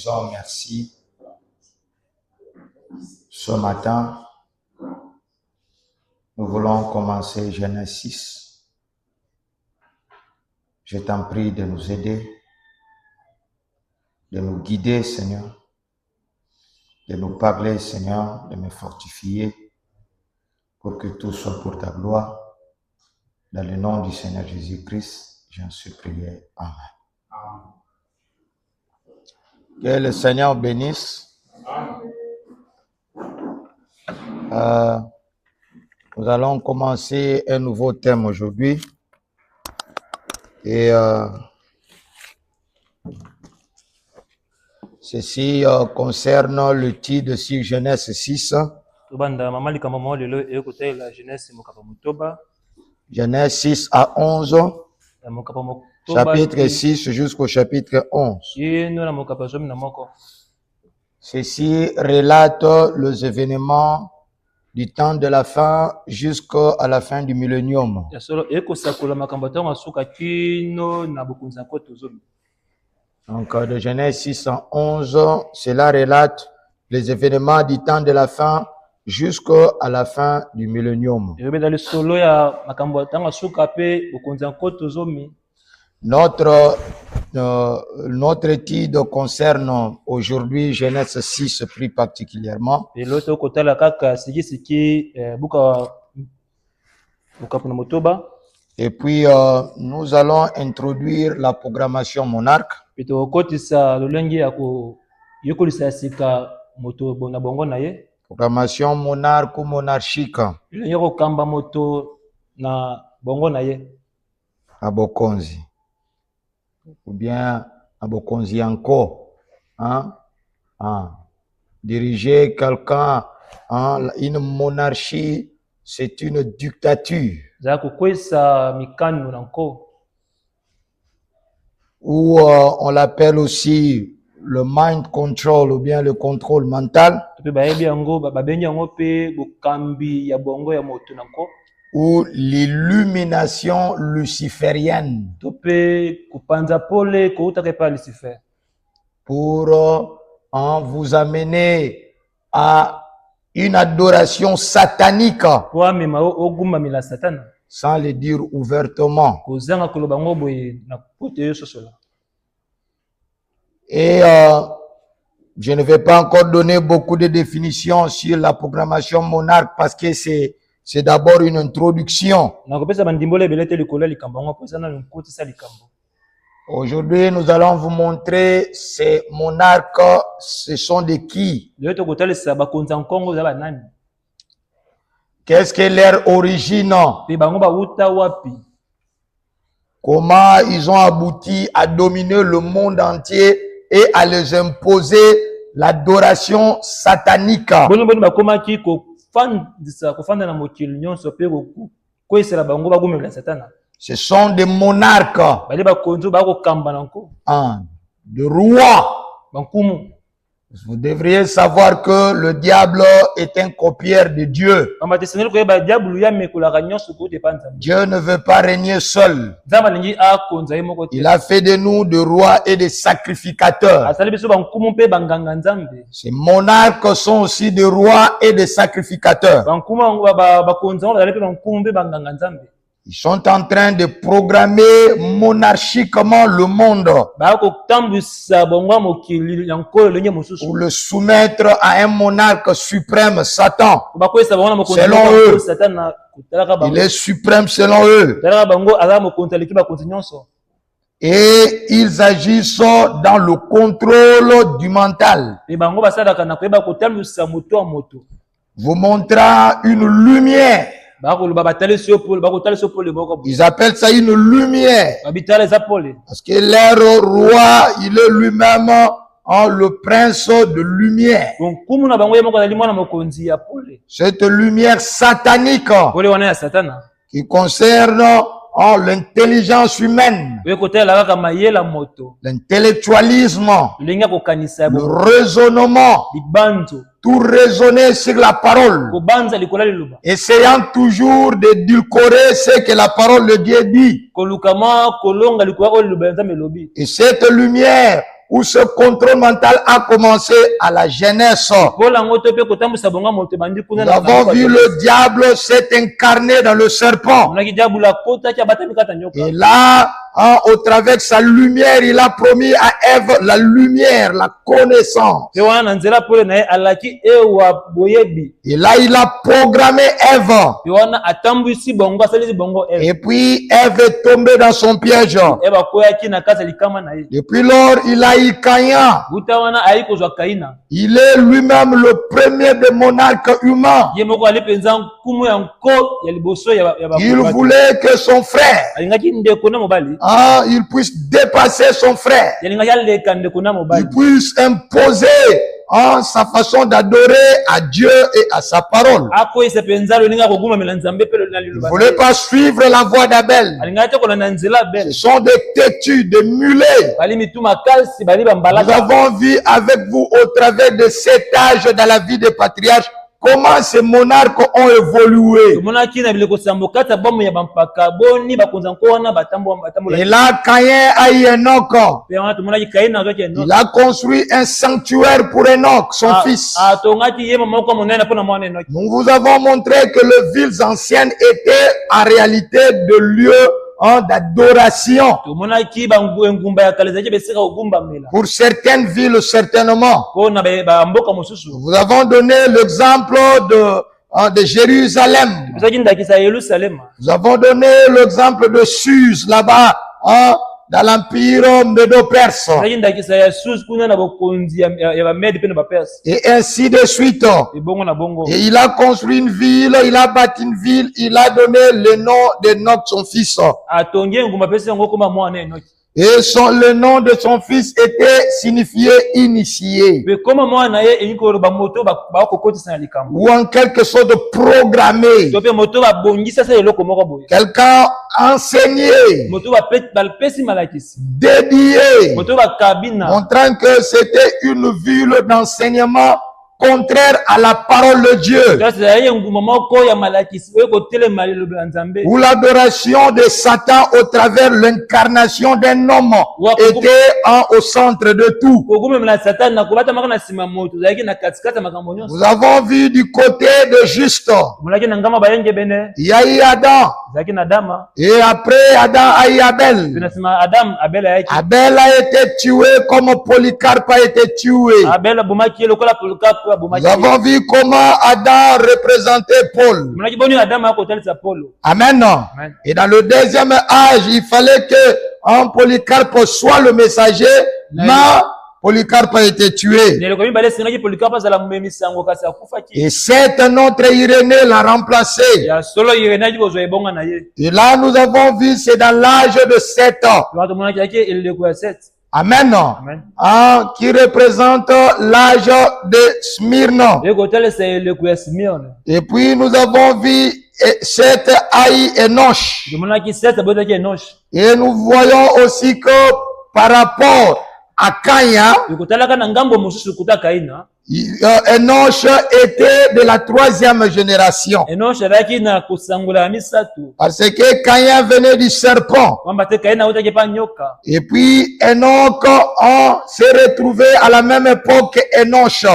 disons merci. Ce matin, nous voulons commencer Genèse 6. Je t'en prie de nous aider, de nous guider, Seigneur, de nous parler, Seigneur, de me fortifier pour que tout soit pour ta gloire. Dans le nom du Seigneur Jésus-Christ, j'en suis prié. Amen. Que le Seigneur bénisse. Nous allons commencer un nouveau thème aujourd'hui. Et ceci concerne le titre sur Genèse 6. Genèse 6 à 11. Chapitre 6 jusqu'au chapitre 11. Ceci relate les événements du temps de la fin jusqu'à la fin du millénium. Donc, de Genèse 6 à 11, cela relate les événements du temps de la fin jusqu'à la fin du millénium. Notre titre concerne aujourd'hui Genèse 6 plus particulièrement. Et puis, nous allons introduire la programmation monarque. Programmation monarque ou monarchique. Abokonzi. Ou bien Abokonzi encore. Diriger quelqu'un, une monarchie, c'est une dictature. Ou on l'appelle aussi le mind control ou bien le contrôle mental. Ou l'illumination luciférienne. Pour vous amener à une adoration satanique. Sans le dire ouvertement. Et je ne vais pas encore donner beaucoup de définitions sur la programmation monarque parce que c'est d'abord une introduction. Aujourd'hui, nous allons vous montrer ces monarques, ce sont de qui? Qu'est-ce que leur origine? Comment ils ont abouti à dominer le monde entier et à les imposer l'adoration satanique? Ce sont des monarques, de rois. Vous devriez savoir que le diable est un copieur de Dieu. Dieu ne veut pas régner seul. Il a fait de nous des rois et des sacrificateurs. Ces monarques sont aussi des rois et des sacrificateurs. Ils sont en train de programmer monarchiquement le monde pour le soumettre à un monarque suprême, Satan. Selon eux, il est suprême selon eux. Et ils agissent dans le contrôle du mental, vous montrant une lumière. Ils appellent ça une lumière. Parce que leur roi, il est lui-même le prince de lumière. Cette lumière satanique qui concerne l'intelligence humaine, l'intellectualisme, le raisonnement, tout raisonner sur la parole, essayant toujours d'édulcorer ce que la parole de Dieu dit. Et cette lumière où ce contrôle mental a commencé à la jeunesse. Nous avons vu le diable s'est incarné dans le serpent. Et là, au travers de sa lumière, il a promis à Ève la lumière, la connaissance. Et là, il a programmé Ève. Et puis, Ève est tombée dans son piège. Depuis lors, il a eu Caïn. Il est lui-même le premier des monarques humains. Il voulait que son frère, il puisse dépasser son frère. Il puisse imposer sa façon d'adorer à Dieu et à sa parole. Il ne voulait pas suivre la voie d'Abel. Ce sont des têtus, des mulets. Nous avons vu avec vous au travers de cet âge dans la vie des patriarches comment ces monarques ont évolué. Et là, Caïn a eu Enoch. Il a construit un sanctuaire pour Enoch, son fils. Nous vous avons montré que les villes anciennes étaient en réalité de lieux d'adoration. Pour certaines villes, certainement. Nous avons donné l'exemple de Jérusalem. Nous avons donné l'exemple de Suse, là-bas, dans l'empire médo-perse. Et ainsi de suite. Et il a construit une ville, il a bâti une ville, il a donné le nom d'Enoch, son fils. Et le nom de son fils était signifié initié. Ou en quelque sorte programmé. Quelqu'un enseigné. Dédié. Montrant que c'était une ville d'enseignement contraire à la parole de Dieu. Où l'adoration de Satan au travers l'incarnation d'un homme était au centre de tout. Nous avons vu du côté de juste. Il y a eu Adam. Et après Adam a eu Abel. Abel a été tué comme Polycarpe a été tué. Nous avons vu comment Adam représentait Paul. Amen. Et dans le deuxième âge, il fallait que Polycarpe soit le messager, mais Polycarpe a été tué. Et c'est notre Irénée l'a remplacé. Et là, nous avons vu, c'est dans l'âge de 7 ans. Amen. Qui représente l'âge de Smyrne. Et puis nous avons vu Seth Aïe Enoch. Et nous voyons aussi que par rapport à Caïn, Enoch était de la 3e génération. Parce que Caïn venait du serpent. Et puis Enoch s'est retrouvé à la même époque que Enoch.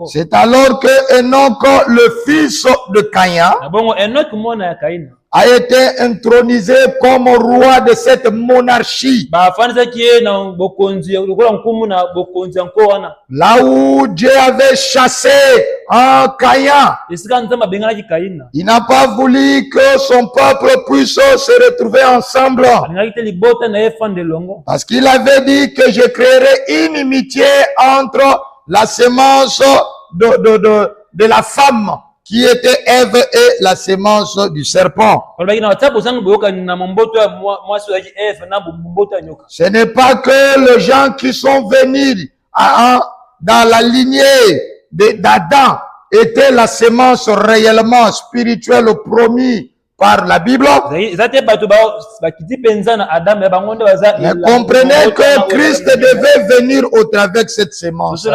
C'est alors que Enoch, le fils de Caïn, a été intronisé comme roi de cette monarchie. Là où Dieu avait chassé Caïn. Il n'a pas voulu que son peuple puisse se retrouver ensemble. Parce qu'il avait dit que je créerai une inimitié entre la semence de la femme qui était Ève et la sémence du serpent. Ce n'est pas que les gens qui sont venus dans la lignée d'Adam étaient la sémence réellement spirituelle promise par la Bible. Mais comprenez que Christ devait venir au travers de cette semence. Donc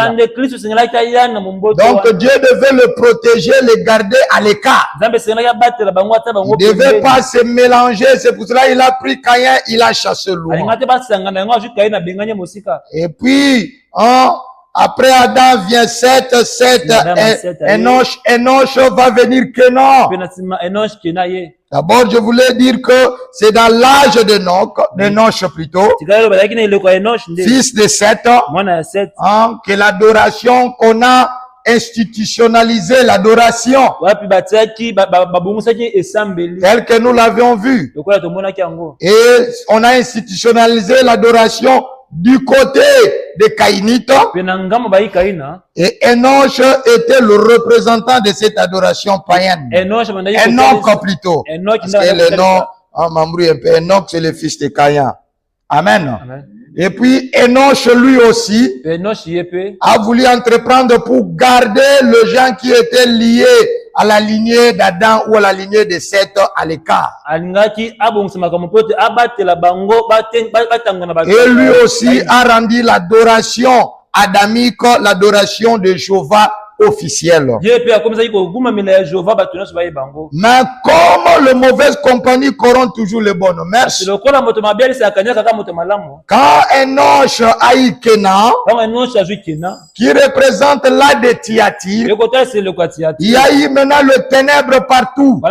Dieu devait le protéger, le garder à l'écart. Il ne devait pas se mélanger. C'est pour cela qu'il a pris Caïn, il a chassé loin. Et puis, après Adam vient Seth, Enoch va venir Kenan. D'abord, je voulais dire que c'est dans l'âge d'Enoch plutôt, fils de Seth, que l'adoration qu'on a institutionnalisé, l'adoration, telle que nous l'avions vu. Et on a institutionnalisé l'adoration du côté des Caïnites. Et Enoch était le représentant de cette adoration païenne. Enoch plutôt. Parce que le nom, m'embrouille un peu. Enoch, c'est le fils de Caïn. Amen. Et puis Enoch lui aussi a voulu entreprendre pour garder le gens qui étaient liés à la lignée d'Adam ou à la lignée de Seth à l'écart. Et lui aussi a rendu l'adoration adamique, l'adoration de Jéhovah officielle. Mais comme le mauvaise compagnie corrompt toujours les bonnes mœurs, quand Enoch a eu Kenan, qui représente la de Thyatire, il y a eu maintenant le ténèbre partout.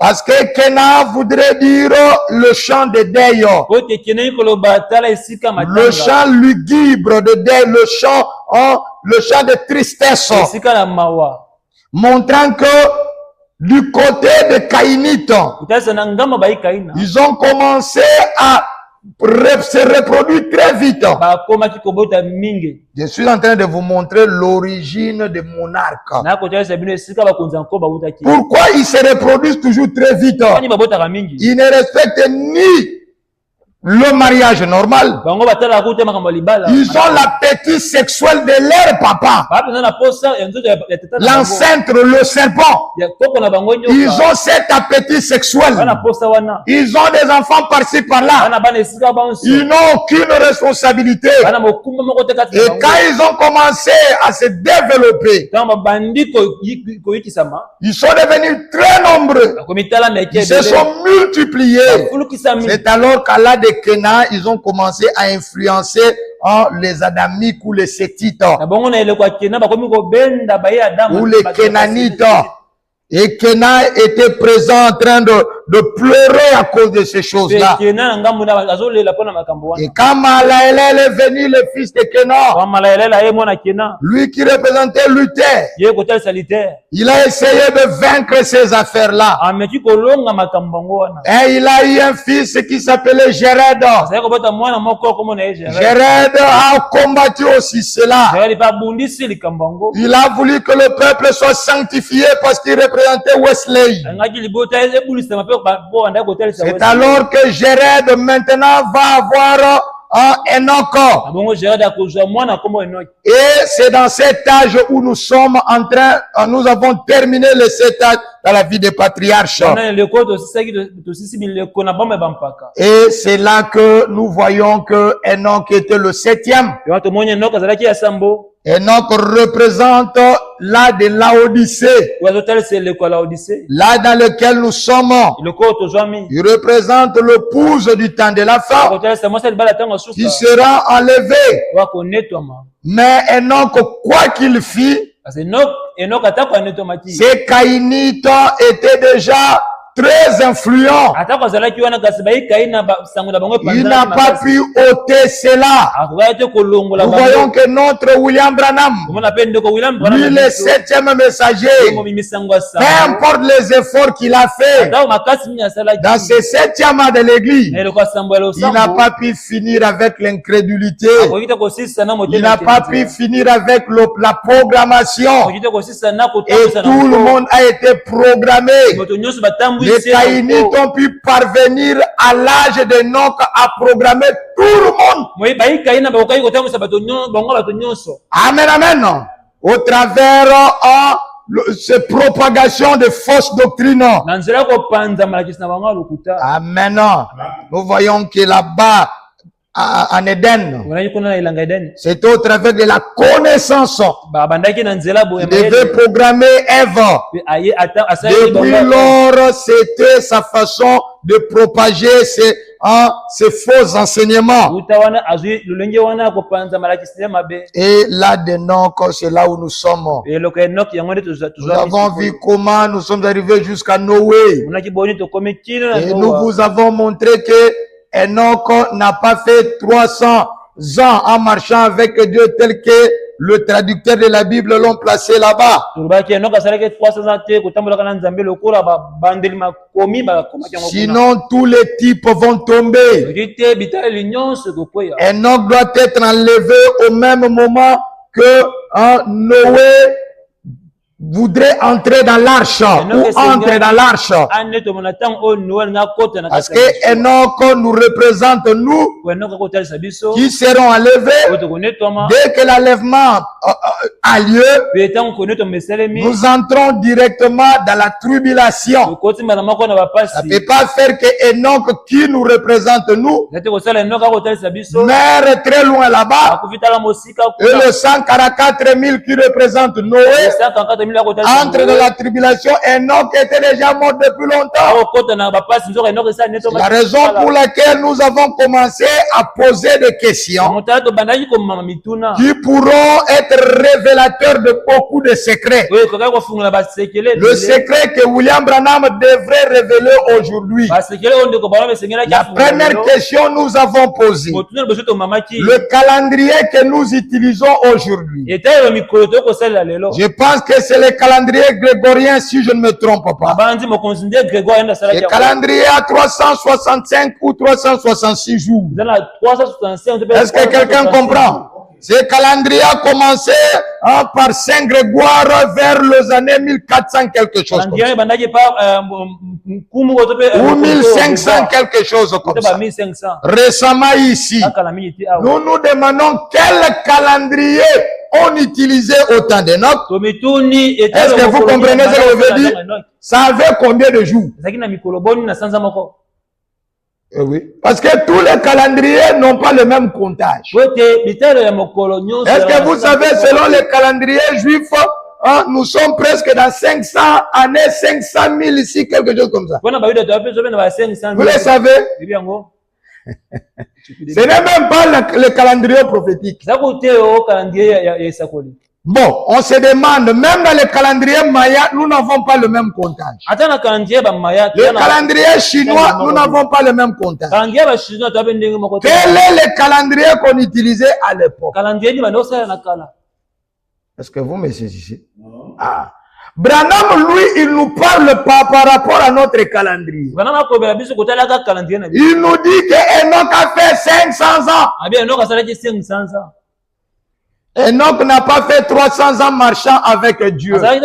Parce que Kenan voudrait dire le chant de deuil, le chant lugubre de deuil, le chant de tristesse, montrant que du côté des Caïnites, ils ont commencé à se reproduire très vite. Je suis en train de vous montrer l'origine des monarques. Pourquoi ils se reproduisent toujours très vite? Ils ne respectent ni le mariage normal. Ils ont l'appétit sexuel de leur papa. L'ancêtre, le serpent. Ils ont cet appétit sexuel. Ils ont des enfants par-ci par-là. Ils n'ont aucune responsabilité. Et quand ils ont commencé à se développer, ils sont devenus très nombreux. Ils se sont multipliés. C'est alors qu'à la de Kenan, ils ont commencé à influencer les Adamiques ou les Sétites ou les Kénanites. Et Kenan était présent en train de pleurer à cause de ces choses-là. Et quand Malaël est venu, le fils de Kenan, lui qui représentait Luther, il a essayé de vaincre ces affaires-là. Et il a eu un fils qui s'appelait Jéred. Jéred a combattu aussi cela. Il a voulu que le peuple soit sanctifié parce qu'il représentait Wesley. C'est alors que Jéred maintenant va avoir Enoch. Et c'est dans cet âge où nous sommes en train, nous avons terminé le 7 âge dans la vie des patriarches. Et c'est là que nous voyons que Enoch était le 7e. Enoch représente là de Laodicée, là dans lequel nous sommes. Il représente le pouce du temps de la femme qui sera enlevé. Mais Enoch, quoi qu'il fit, ces Caïnites étaient déjà très influent. Il n'a pas pu ôter cela. Nous voyons que notre William Branham, lui le 7e messager, peu importe les efforts qu'il a fait dans ce 7e an de l'église, il n'a pas pu finir avec l'incrédulité. Il n'a pas pu finir avec la programmation. Et tout le monde a été programmé. Les Caïnites ont pu parvenir à l'âge d'Enoch à programmer tout le monde. Amen, amen. Au travers cette propagation de fausses doctrines. Amen. Nous voyons que là-bas, en Éden, c'était au travers de la connaissance. Il devait programmer Ève. Depuis lors, c'était sa façon de propager ces faux enseignements. Et là dedans, c'est là où nous sommes. Nous avons vu comment nous sommes arrivés jusqu'à Noé. Et nous vous avons montré que Enoch n'a pas fait 300 ans en marchant avec Dieu tel que le traducteur de la Bible l'ont placé là-bas. Sinon, tous les types vont tomber. Enoch doit être enlevé au même moment que Noé voudrait entrer dans l'arche ou entre dans l'arche. Parce que Enoch nous représente nous qui serons enlevés. Dès que l'enlèvement a lieu, nous entrons directement dans la tribulation. Ça ne peut pas faire que Enoch qui nous représente nous meurt très loin là-bas et le 144 000 qui représente Noé entre dans la tribulation. Enoch était déjà mort depuis longtemps. C'est la raison pour laquelle nous avons commencé à poser des questions qui pourront être révélateurs de beaucoup de secrets. Le secret que William Branham devrait révéler aujourd'hui. La première question nous avons posée. Le calendrier que nous utilisons aujourd'hui. Je pense que c'est le calendrier grégorien, si je ne me trompe pas. Le calendrier a 365 ou 366 jours. Est-ce que quelqu'un comprend? Ce calendrier a commencé par Saint Grégoire vers les années 1400 quelque chose comme ça. Ou 1500 quelque chose comme ça. Récemment ici, nous nous demandons quel calendrier on utilisait au temps d'Enoch. Est-ce que vous comprenez ce que je veux dire? Ça avait combien de jours? Oui. Parce que tous les calendriers n'ont pas le même comptage. Est-ce que vous savez, selon les calendriers juifs, nous sommes presque dans 500 années, 500 000 ici, quelque chose comme ça. Vous le savez? Ce n'est même pas le calendrier prophétique. Bon, on se demande, même dans le calendrier maya, nous n'avons pas le même comptage. Le calendrier chinois, nous n'avons pas le même comptage. Quel est le calendrier qu'on utilisait à l'époque? Est-ce que vous me saisissez? Ah. Branham, lui, il nous parle pas par rapport à notre calendrier. Il nous dit que Enoch a fait 500 ans. Enoch n'a pas fait 300 ans marchant avec Dieu. Parce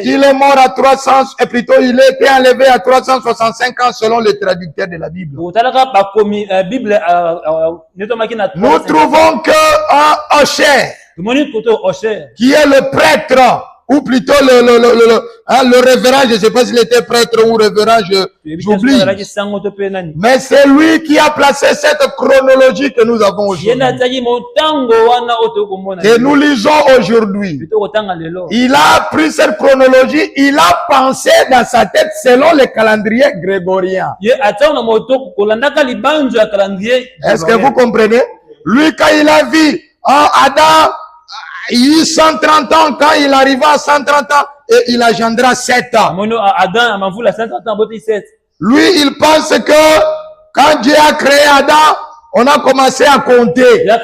qu'il est mort à 300, et plutôt il a été enlevé à 365 ans selon le traducteur de la Bible. Nous trouvons que Osher, qui est le prêtre, ou plutôt le révérend, je ne sais pas s'il était prêtre ou révérend, j'oublie. Mais c'est lui qui a placé cette chronologie que nous avons aujourd'hui. Que nous lisons aujourd'hui. Il a pris cette chronologie, il a pensé dans sa tête selon le calendrier grégorien. Est-ce que vous comprenez? Lui, quand il a vu Adam, il eut 130 ans, quand il arriva à 130 ans, et il engendra 7 ans. Lui, il pense que quand Dieu a créé Adam, on a commencé à compter. Non,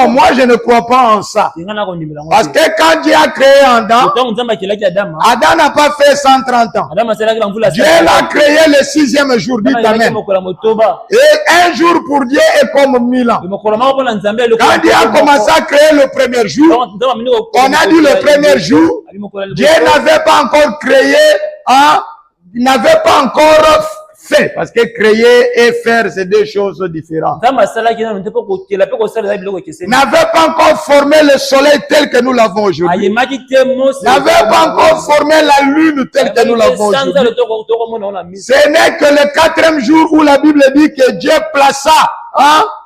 moi je ne crois pas en ça. Parce que quand Dieu a créé Adam, Adam n'a pas fait 130 ans. Dieu l'a créé le 6e jour, dit Amen. Et un jour pour Dieu est comme 1000 ans. Quand Dieu a commencé à créer le premier jour, on a dit le premier jour, Dieu n'avait pas encore créé, n'avait pas encore fait. Parce que créer et faire, c'est deux choses différentes. N'avait N'avait pas encore formé le soleil tel que nous l'avons aujourd'hui. N'avait pas encore formé la lune telle que nous l'avons aujourd'hui. Ce n'est que le quatrième jour où la Bible dit que Dieu plaça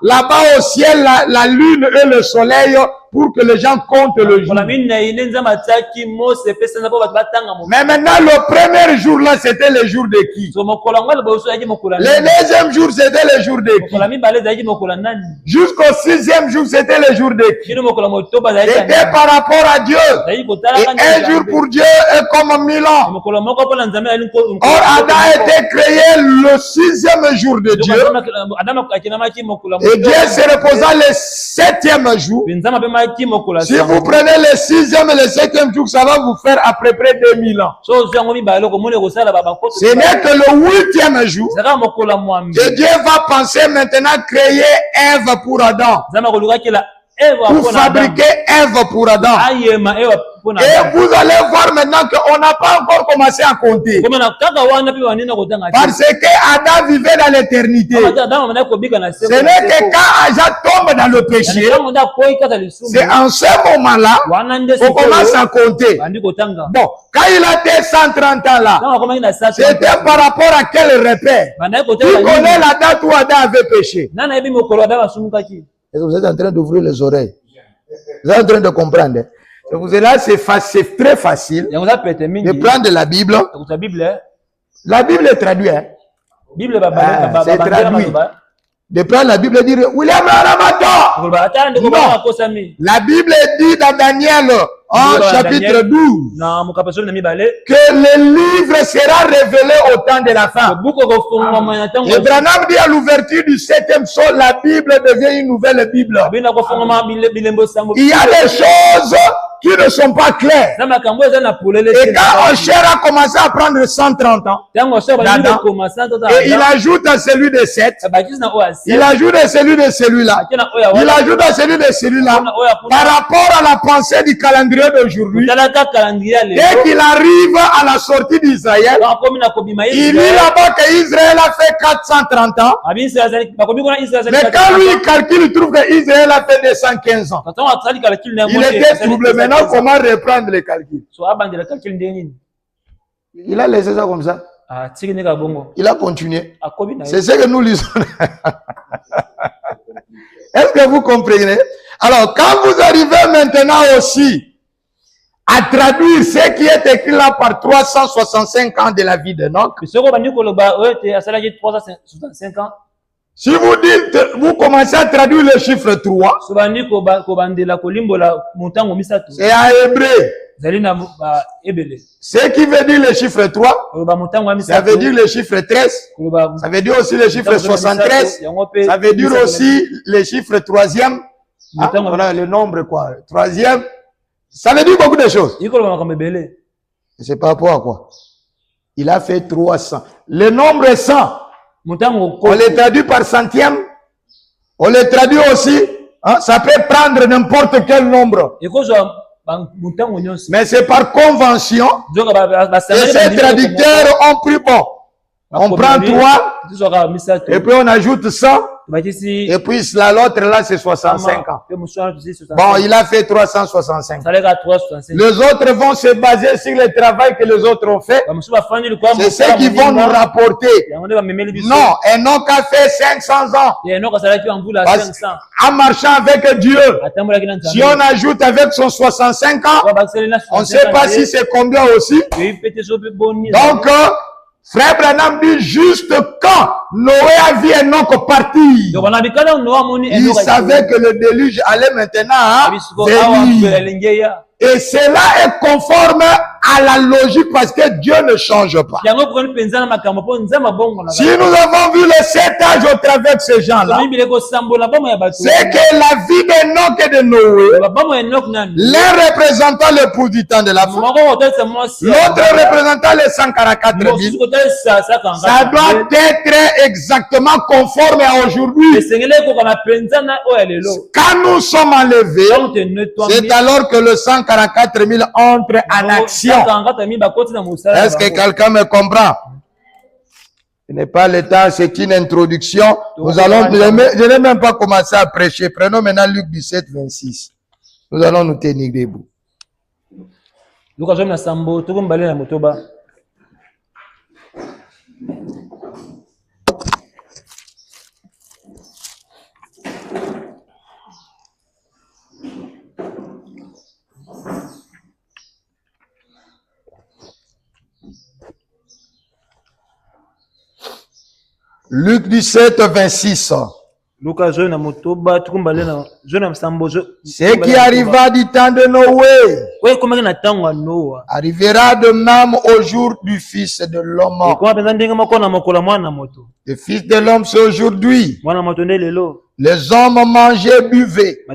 là-bas au ciel la lune et le soleil pour que les gens comptent le jour. Mais maintenant, le premier jour là, c'était le jour de qui? Le deuxième jour, c'était le jour de qui? Jusqu'au 6e jour, c'était le jour de qui? C'était par rapport à Dieu. Et un jour pour Dieu est comme 1000 ans. Or, Adam a été créé le 6e jour de Dieu. Et Dieu se reposa le 7e jour. Si vous prenez le 6e et le 7e jour, ça va vous faire à peu près 2000 ans. Ce n'est que le 8e jour que Dieu va penser maintenant créer Ève pour Adam. Pour fabriquer Ève pour Adam. Et vous allez voir maintenant qu'on n'a pas encore commencé à compter. Parce que Adam vivait dans l'éternité. Ce n'est que quand Adam tombe dans le péché, c'est en ce moment-là qu'on commence à compter. Bon, quand il a été 130 ans là, c'était par rapport à quel repère? Qui connaît la date où Adam avait péché? Est-ce que vous êtes en train d'ouvrir les oreilles? Vous êtes en train de comprendre? C'est très facile de prendre la Bible. La Bible est traduite. C'est traduit. De prendre la Bible et dire William Aramato. Non. La Bible dit dans Daniel chapitre 12 que le livre sera révélé au temps de la fin. Et Branham dit à l'ouverture du 7e psaume, la Bible devient une nouvelle Bible. Il y a des choses qui ne sont pas claires. Et quand Osher a commencé à prendre 130 ans, et il ajoute à celui de 7, il ajoute à celui de celui-là, il ajoute à celui de celui-là, par rapport à la pensée du calendrier d'aujourd'hui. Dès qu'il arrive à la sortie d'Israël, il dit là-bas qu'Israël a fait 430 ans, mais quand lui il calcule, il trouve qu'Israël a fait 215 ans. Il était troublé. Maintenant, comment reprendre les calculs? Il a laissé ça comme ça. Il a continué. C'est ce que nous lisons. Est-ce que vous comprenez? Alors, quand vous arrivez maintenant aussi à traduire ce qui est écrit là par 365 ans de la vie d'Enoch, si vous dites, vous commencez à traduire le chiffre 3, c'est à hébreu. Ce qui veut dire le chiffre 3, ça veut dire le chiffre 13, ça veut dire aussi le chiffre 73, ça veut dire aussi le chiffre 3e, voilà le nombre quoi, 3e, ça veut dire beaucoup de choses. C'est par rapport à quoi? Il a fait 300. Le nombre 100. On les traduit par centième. On les traduit aussi. Ça peut prendre n'importe quel nombre. Mais c'est par convention. Et ces traducteurs ont pris bon. On prend 3. Et puis on ajoute 100. Et puis l'autre là c'est 65 ans. Bon, il a fait 365. Les autres vont se baser sur le travail que les autres ont fait. C'est ceux qui vont nous rapporter. Non, Enoch a fait 500 ans. En marchant avec Dieu. Si on ajoute avec son 65 ans, on ne sait pas si c'est combien aussi. Donc, Frère Branham dit juste quand Noé a vu Enoch partir, il savait que le déluge allait maintenant venir. Et cela est conforme à la logique parce que Dieu ne change pas. Si nous avons vu les 7 âges au travers de ces gens-là, c'est que la vie d'Enoch et de Noé, l'un représentant le pouls du temps de la fin, l'autre représentant les 144 000, ça doit être exactement conforme à aujourd'hui. Quand nous sommes enlevés, c'est alors que le 144 000 entre en action. Est-ce que quelqu'un me comprend? Ce n'est pas le temps, c'est une introduction. Nous allons, je n'ai même pas commencé à prêcher. Prenons maintenant Luc 17, 26. Nous allons nous tenir debout. Luc 17, 26. Ce qui arriva du temps de Noé arrivera de même au jour du Fils de l'homme. Le Fils de l'homme, c'est aujourd'hui. Les hommes mangeaient, buvaient,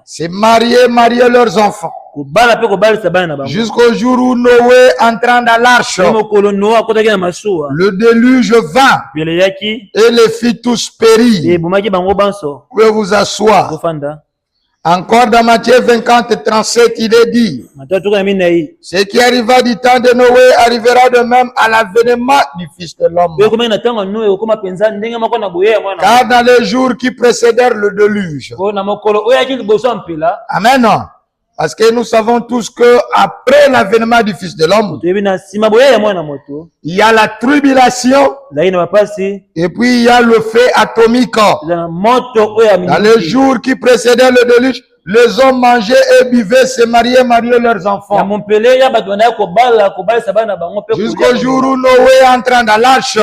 se mariaient leurs enfants. Jusqu'au jour où Noé entrant dans l'arche, le déluge vint et les fit tous périr. Vous pouvez vous asseoir. Encore dans Matthieu 24, 37, il est dit, ce qui arriva du temps de Noé arrivera de même à l'avènement du Fils de l'homme. Car dans les jours qui précédèrent le déluge. Amen. Parce que nous savons tous que après l'avènement du Fils de l'homme, il y a la tribulation et puis il y a le feu atomique. Dans les jours qui précédaient le déluge, les hommes mangeaient et buvaient, se mariaient leurs enfants. Jusqu'au jour où Noé entra dans l'arche et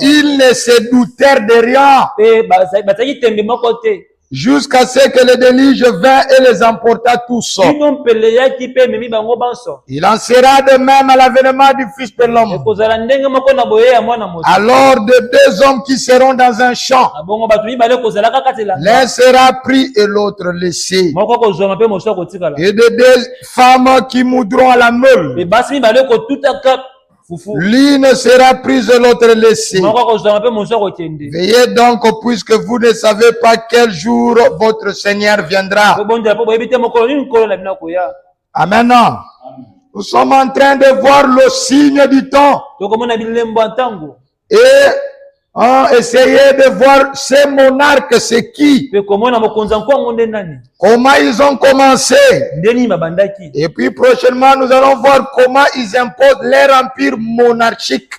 ils ne se doutèrent de rien. Jusqu'à ce que le déluge vint et les emporta tous. Il en sera de même à l'avènement du Fils de l'homme. Alors de deux hommes qui seront dans un champ, l'un sera pris et l'autre laissé. Et de deux femmes qui moudront à la meule, l'une sera prise et l'autre laissée. Veillez donc, puisque vous ne savez pas quel jour votre Seigneur viendra. Amen. Nous sommes en train de voir le signe du temps. Et essayez de voir ces monarques, c'est qui? Comment ils ont commencé? Et puis prochainement, nous allons voir comment ils imposent leur empire monarchique.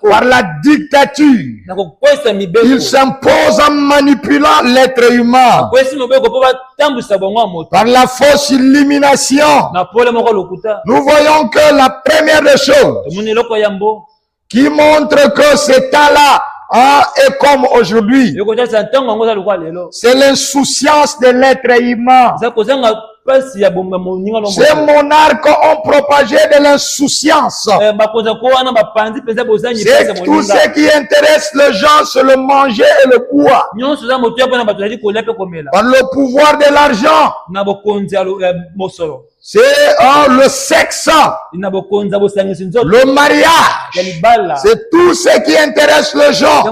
Par la dictature. Ils s'imposent en manipulant l'être humain. Par la fausse illumination. Nous voyons que la première des choses qui montre que ce temps-là est comme aujourd'hui, c'est l'insouciance de l'être humain. Ces monarques ont propagé de l'insouciance. Tout ce qui intéresse les gens, c'est le manger et le boire. Par le pouvoir de l'argent, c'est le sexe, le mariage, c'est tout ce qui intéresse les gens.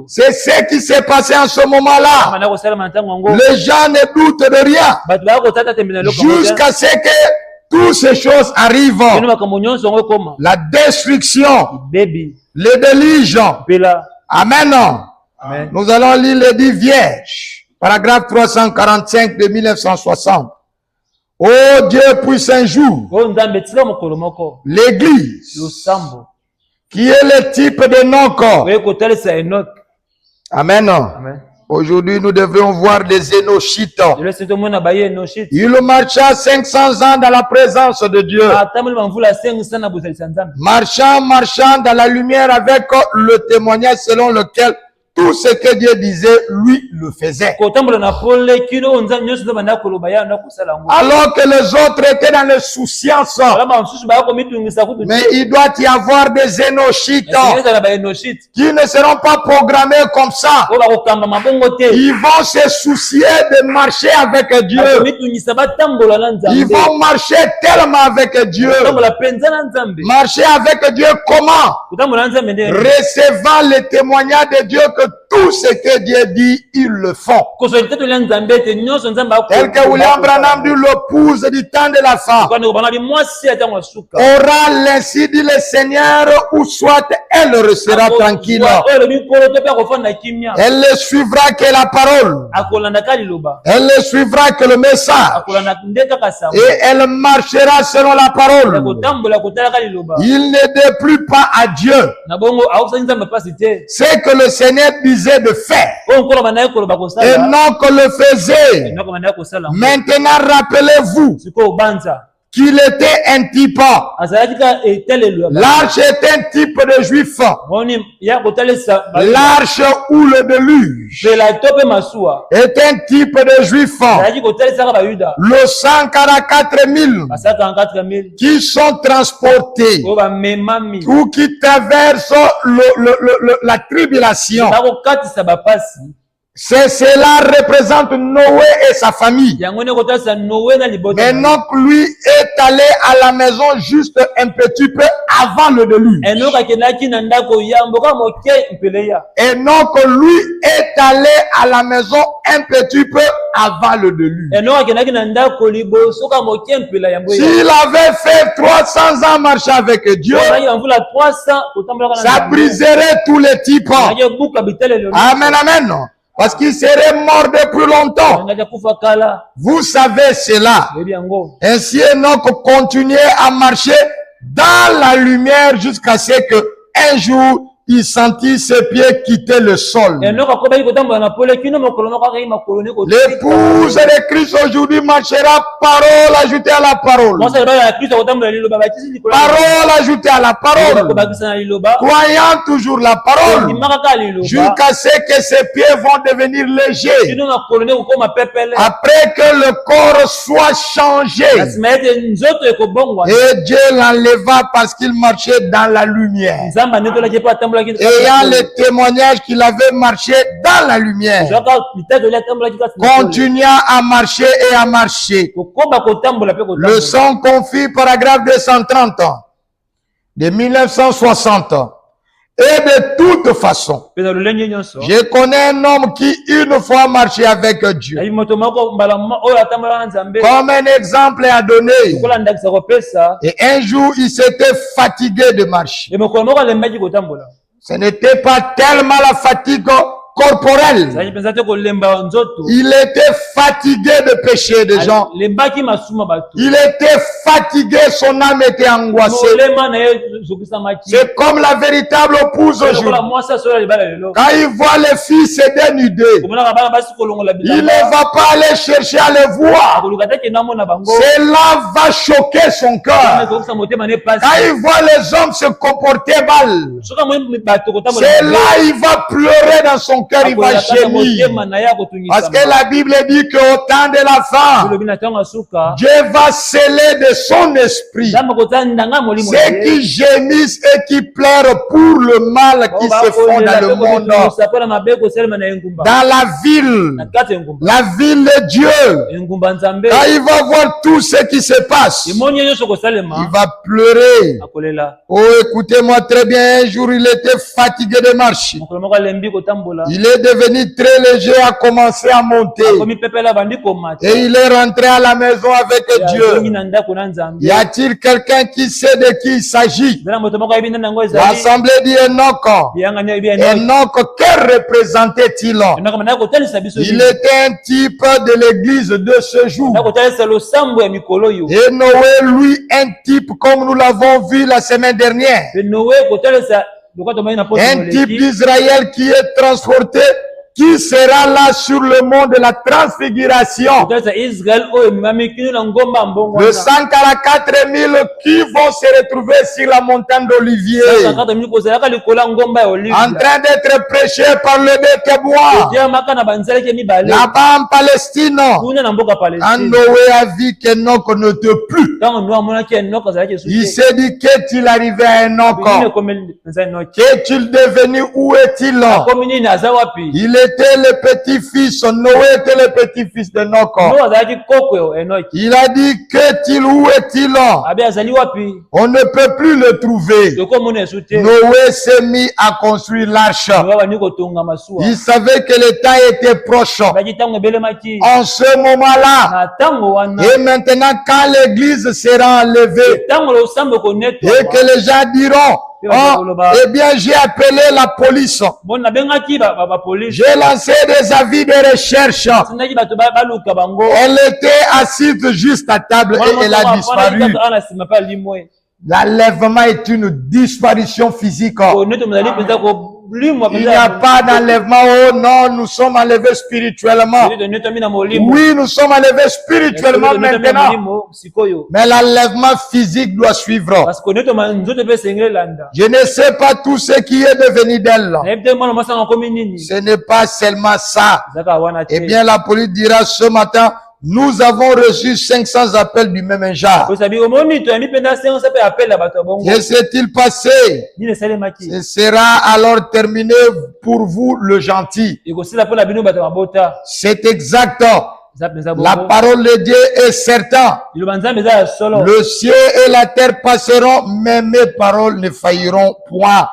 C'est ce qui s'est passé en ce moment-là. Les gens ne doutent de rien jusqu'à ce que toutes ces choses arrivent. La destruction, le déluge. Amen. Nous allons lire les 10 vierges, paragraphe 345 de 1960. Oh Dieu, puissant jour, l'Église, qui est le type de Enoch. Amen. Aujourd'hui, nous devrions voir des Énochites. Il marcha 500 ans dans la présence de Dieu. Marchant dans la lumière avec le témoignage selon lequel tout ce que Dieu disait, lui le faisait. Alors que les autres étaient dans l'insouciance. Mais il doit y avoir des Énochites qui ne seront pas programmés comme ça. Ils vont se soucier de marcher avec Dieu. Ils vont marcher tellement avec Dieu. Marcher avec Dieu comment? Recevant le témoignage de Dieu que tout ce que Dieu dit, ils le font. Tel que William Branham dit, l'épouse du temps de la femme aura l'ainsi dit le Seigneur, ou soit elle restera tranquille. Elle ne suivra que la parole. Elle ne suivra que le message. Et elle marchera selon la parole. Il ne déplut pas à Dieu c'est que le Seigneur disait de faire et non que le faisait. Maintenant, rappelez-vous qu'il était un type. L'arche est un type de juif. L'arche ou le déluge est un type de juif. Le 144 000 qui sont transportés ou qui traversent la tribulation. Cela représente Noé et sa famille. Maintenant que lui est allé à la maison juste un petit peu avant le déluge. Et non que lui est allé à la maison un petit peu avant le déluge. S'il avait fait 300 ans marcher avec Dieu, ça briserait tous les types. Amen, amen. Parce qu'il serait mort depuis longtemps. Vous savez cela. Ainsi, Enoch continuait à marcher dans la lumière jusqu'à ce que un jour, il sentit ses pieds quitter le sol. L'épouse de Christ aujourd'hui marchera parole ajoutée à la parole. Parole ajoutée à la parole. Croyant toujours la parole. Jusqu'à ce que ses pieds vont devenir légers. Après que le corps soit changé. Et Dieu l'enleva parce qu'il marchait dans la lumière. Ayant le témoignage qu'il avait marché dans la lumière, continua à marcher et à marcher. Leçon confie, paragraphe 230 de 1960. Et de toute façon, je connais un homme qui une fois marché avec Dieu. Comme un exemple à donner. Et un jour, il s'était fatigué de marcher. Ce n'était pas tellement la fatigue corporelle. Il était fatigué de pécher des gens. Il était fatigué, son âme était angoissée. C'est comme la véritable épouse aujourd'hui. Quand il voit les filles se dénuder, il ne va pas aller chercher à les voir. Cela va choquer son cœur. Quand il voit les hommes se comporter mal, c'est là il va pleurer dans son cœur, il va gémir. Parce que la Bible dit qu'au temps de la fin, Dieu va sceller de son esprit ceux qui gémissent et qui pleurent pour le mal qui se font dans le monde. Dans la ville de Dieu, quand il va voir tout ce qui se passe, il va pleurer. Oh, écoutez-moi très bien, un jour il était fatigué de marcher. Il est devenu très léger, a commencé à monter. Et il est rentré à la maison avec Dieu. Y a-t-il quelqu'un qui sait de qui il s'agit? L'assemblée dit Enoch. Enoch, que représentait-il? Il était un type de l'église de ce jour. Et Noé, lui, un type comme nous l'avons vu la semaine dernière. Un type d'Israël qui est transporté, qui sera là sur le mont de la transfiguration. Le 144 000 qui vont se retrouver sur la montagne d'Olivier, en train d'être prêchés par le deux témoins, là-bas en Palestine. Quand Noé a vu qu'Enoch ne te plus, il s'est dit, qu'est-il arrivé à Enoch? Qu'est-il devenu? Où est-il? Il est était le petit-fils, Noé était le petit-fils de Enoch. Il a dit, qu'est-il, où est-il? On ne peut plus le trouver. Noé s'est mis à construire l'arche. Il savait que le temps était proche. En ce moment-là, et maintenant quand l'église sera enlevée, et que les gens diront, oh, eh bien, j'ai appelé la police. J'ai lancé des avis de recherche. Elle était assise juste à table et elle a disparu. L'enlèvement est une disparition physique. Il n'y a pas d'enlèvement. Oh non, nous sommes enlevés spirituellement. Oui, nous sommes enlevés spirituellement maintenant. Mais l'enlèvement physique doit suivre. Je ne sais pas tout ce qui est devenu d'elle. Ce n'est pas seulement ça. Eh bien, la police dira ce matin, nous avons reçu 500 appels du même genre. Que s'est-il passé? Ce sera alors terminé pour vous le gentil. C'est exact. La parole de Dieu est certaine. Le ciel et la terre passeront, mais mes paroles ne failliront point.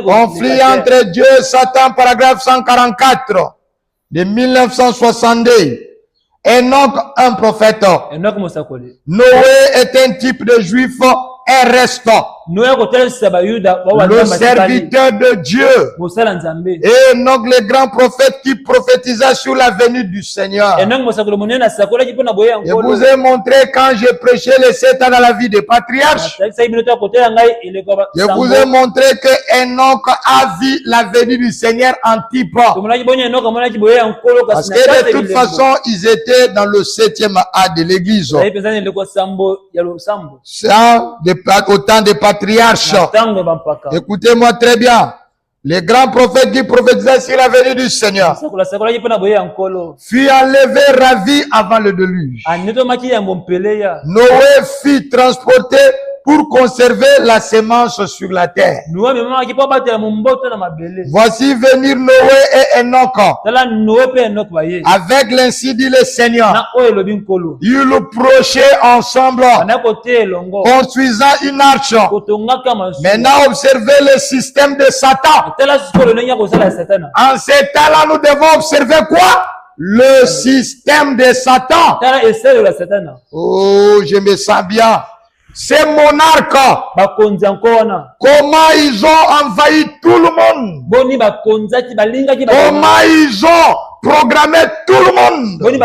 Conflit entre Dieu et Satan, paragraphe 144. De 1962, Enoch, un prophète. Noé est un type de juif, un restant. Le serviteur de Dieu. Et Enoch, le grand prophète qui prophétisa sur la venue du Seigneur. Je vous ai montré quand j'ai prêché les 7 ans dans la vie des patriarches. Je vous ai montré que Enoch a vu la venue du Seigneur en type. Parce que de toute façon, ils étaient dans le 7e A de l'église. Ça, au temps des patriarches. Écoutez-moi très bien. Les grands prophètes qui prophétisaient sur la venue du Seigneur fut enlevé, ravi avant le déluge. Noé fut transporté pour conserver la sémence sur la terre. Voici venir Noé et Enoch. Avec l'ainsi dit le Seigneur. Ils prochaient ensemble, construisant une arche. Maintenant, observez le système de Satan. En ces temps-là, nous devons observer quoi? Le système de Satan. Oh, je me sens bien. Ces monarques, comment ils ont envahi tout le monde. Comment ils ont programmé tout le monde. Tout le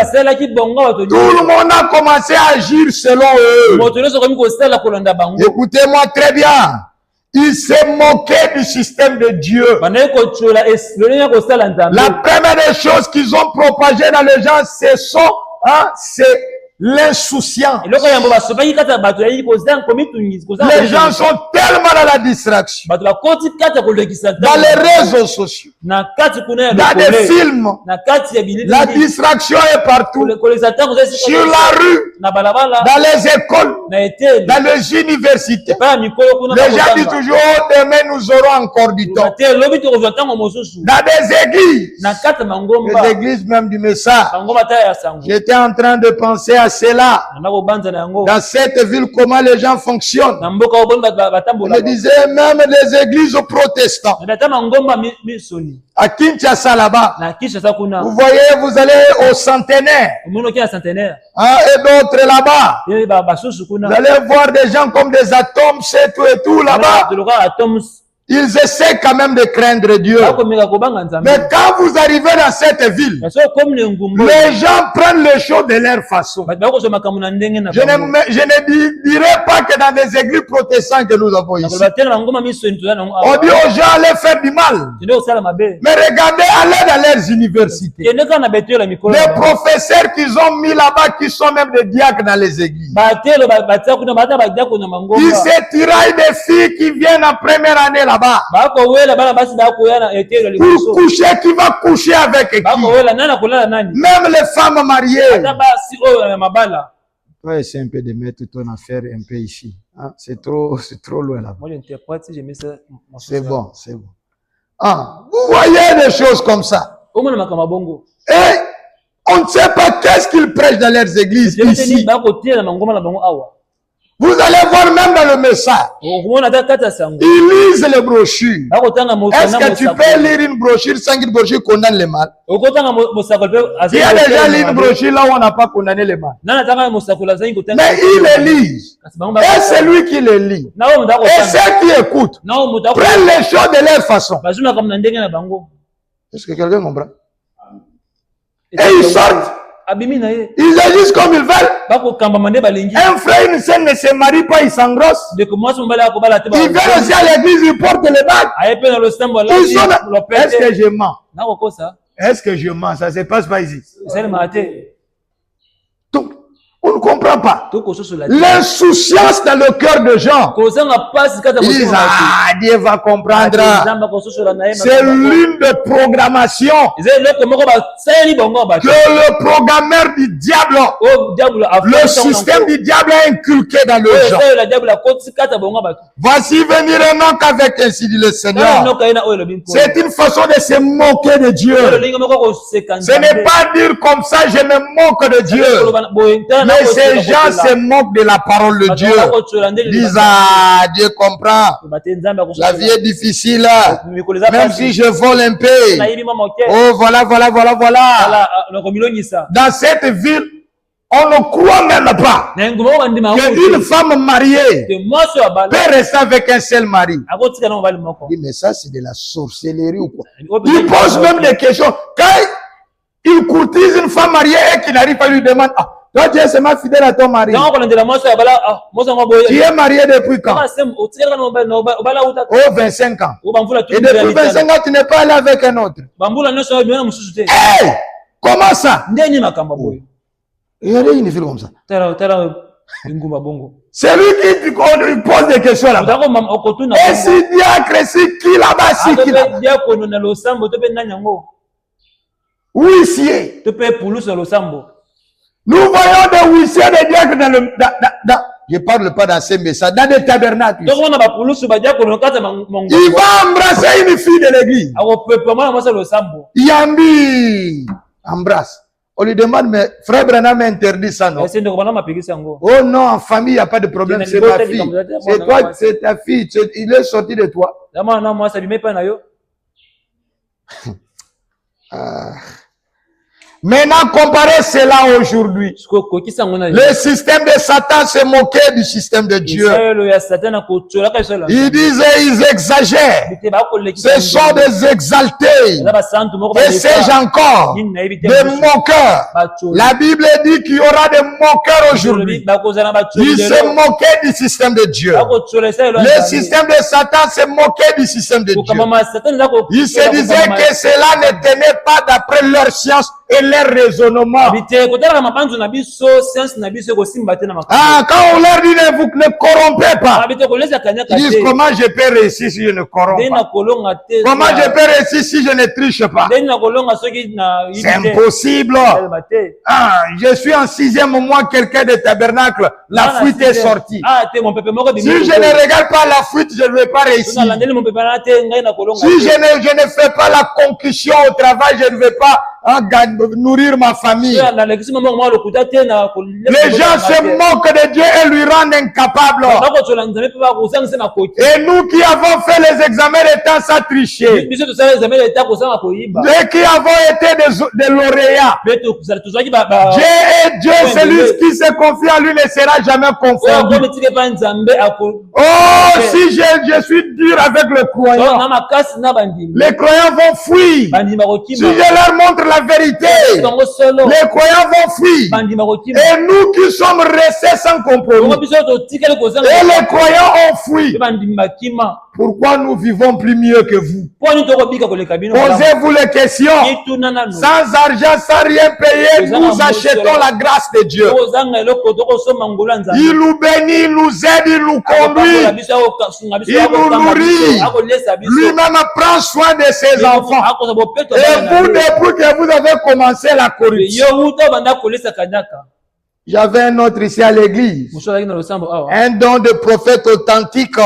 monde a commencé à agir selon eux. Écoutez-moi très bien. Il s'est moqué du système de Dieu. La première des choses qu'ils ont propagées dans les gens, c'est l'insouciance. Les gens sont tellement dans la distraction. Dans les réseaux sociaux. Dans des films. La distraction est partout. Sur la rue. Dans les écoles. Dans les universités. Les gens disent toujours, oh, demain nous aurons encore du temps. Dans des églises. Les églises même du message. J'étais en train de penser à cela. Dans cette ville, comment les gens fonctionnent. On me disait même les églises protestantes. À Kinshasa là-bas. Vous voyez, vous allez au centenaire. Et d'autres là-bas. Vous allez voir des gens comme des atomes, c'est tout et tout là-bas. Ils essaient quand même de craindre Dieu. Mais quand vous arrivez dans cette ville, les gens prennent les choses de leur façon. Je ne dirais pas que dans des églises protestantes que nous avons ici, on dit aux gens allez faire du mal. Mais regardez, allez dans leurs universités. Les professeurs qu'ils ont mis là-bas, qui sont même des diacres dans les églises. Ils se tiraillent des filles qui viennent en première année là. Pour coucher, qui va coucher avec qui? Même les femmes mariées. Ouais, c'est un peu de mettre ton affaire un peu ici. Hein? C'est trop loin là. C'est bon, c'est bon. Ah, vous voyez des choses comme ça. Et on ne sait pas qu'est-ce qu'ils prêchent dans leurs églises ici. Vous allez voir même dans le message. Ils lisent les brochures. Est-ce que tu peux lire une brochure sans qu'une brochure condamne le mal? Il y a déjà lu une brochure là où on n'a pas condamné le mal. Mais ils les lisent. Et c'est lui qui les lit. Et ceux qui écoutent prennent les choses de leur façon. Est-ce que quelqu'un comprend? Et ils sortent. Ils agissent comme ils veulent. Un frère, une sœur ne se marie pas, il s'engrosse. Il vient aussi à l'église, il porte les bagues. Est-ce que je mens? Est-ce que je mens? Ça ne se passe pas ici. Donc, on ne comprend pas. L'insouciance dans le cœur de gens. Ils disent, ah, Dieu va comprendre. C'est l'une des programmations que le programmeur du diable, le système du diable a inculqué dans le gens. Voici venir un manque avec, ainsi dit le Seigneur. C'est une façon de se moquer de Dieu. Ce n'est pas dire comme ça, je me moque de Dieu. Mais ces gens se moquent de la parole de Dieu. Ils disent, ah, Dieu comprend. La vie est difficile. Même si je vole un peu. Oh, voilà. Dans cette ville, on ne croit même pas qu'une femme mariée peut rester avec un seul mari. Mais ça, c'est de la sorcellerie ou quoi? Il pose même des questions. Quand il courtise une femme mariée et qu'il n'arrive pas à lui demander, ah, toi, tu es seulement fidèle à ton mari. Tu es marié depuis quand? Oh, 25 ans. Et depuis 25 ans, tu n'es pas allé avec un autre. Hey! Comment ça? Il y a une fille comme ça. C'est lui qui pose des questions là-bas. Et si diacre, si qui là-bas, si qui là-bas. Huissier. Nous voyons des huissiers, des diacres dans le... je ne parle pas dans ces messages, dans des tabernacles. Il va embrasser une fille de l'église. Yambi embrasse. On lui demande, mais frère Branham interdit ça, non? Oh non, en famille, il n'y a pas de problème, c'est ma fille. C'est toi, c'est ta fille, il est sorti de toi. Maintenant, comparez cela aujourd'hui. Le système de Satan se moquait du système de Dieu. Ils disaient, ils exagèrent. Ce sont des exaltés. Et sais-je encore, des moqueurs. La Bible dit qu'il y aura des moqueurs aujourd'hui. Ils se moquaient du système de Dieu. Le système de Satan se moquait du système de Dieu. Ils se disaient que cela ne tenait pas d'après leur science et leur raisonnement. Ah, quand on leur dit vous ne corrompez pas, ils disent comment je peux réussir si je ne corromps pas? Comment je peux réussir si je ne triche pas? C'est impossible. Ah, je suis en 6e mois, quelqu'un de tabernacle, la fuite est sortie. Si je ne regarde pas la fuite, je ne vais pas réussir. Si je ne fais pas la concussion au travail, je ne vais pas nourrir ma famille. Les gens se moquent de Dieu et lui rendent incapable. Et nous qui avons fait les examens d'état sans tricher, et qui avons été des lauréats, Dieu, celui qui se confie à lui ne sera jamais confondu. Oh, si je suis dur avec le croyant, les croyants vont fuir. Si je leur montre la vérité, les croyants vont fuir. Et nous qui sommes restés sans compromis, et les croyants ont fui. Pourquoi nous vivons plus mieux que vous? Posez-vous les questions. Sans argent, sans rien payer, nous achetons la grâce de Dieu. Il nous bénit, il nous aide, il nous conduit, il nous nourrit. Lui-même prend soin de ses enfants. Et vous, depuis que vous avez commencé la corruption, J'avais un autre ici à l'église. Un don de prophète authentique.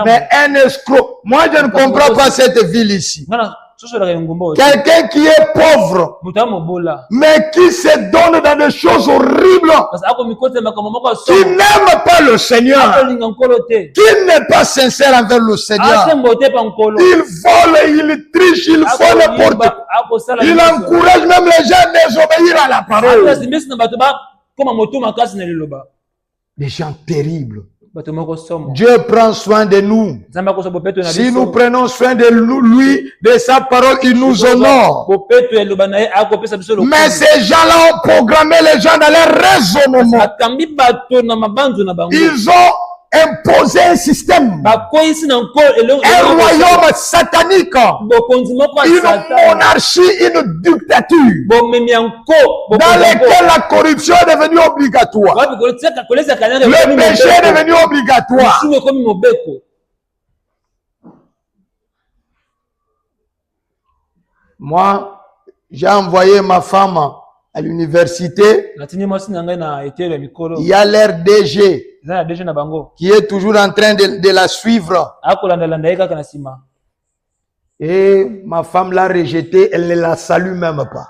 Mais un escroc. Moi, je ne comprends pas cette ville ici. Quelqu'un qui est pauvre, mais qui se donne dans des choses horribles, qui n'aime pas le Seigneur, qui n'est pas sincère envers le Seigneur. Il vole, il triche, il vole n'importe. Il encourage même les gens à désobéir à la parole. Des gens terribles. Dieu prend soin de nous. Si nous prenons soin de lui, de sa parole, il nous honore. Mais ces gens-là ont programmé les gens dans leur raisonnement. Ils ont imposé un système, un royaume satanique, une monarchie, une dictature, dans laquelle la corruption est devenue obligatoire. Le péché est devenu obligatoire. Moi, j'ai envoyé ma femme à l'université. Il y a leur DG qui est toujours en train de la suivre. Et ma femme l'a rejetée, elle ne la salue même pas.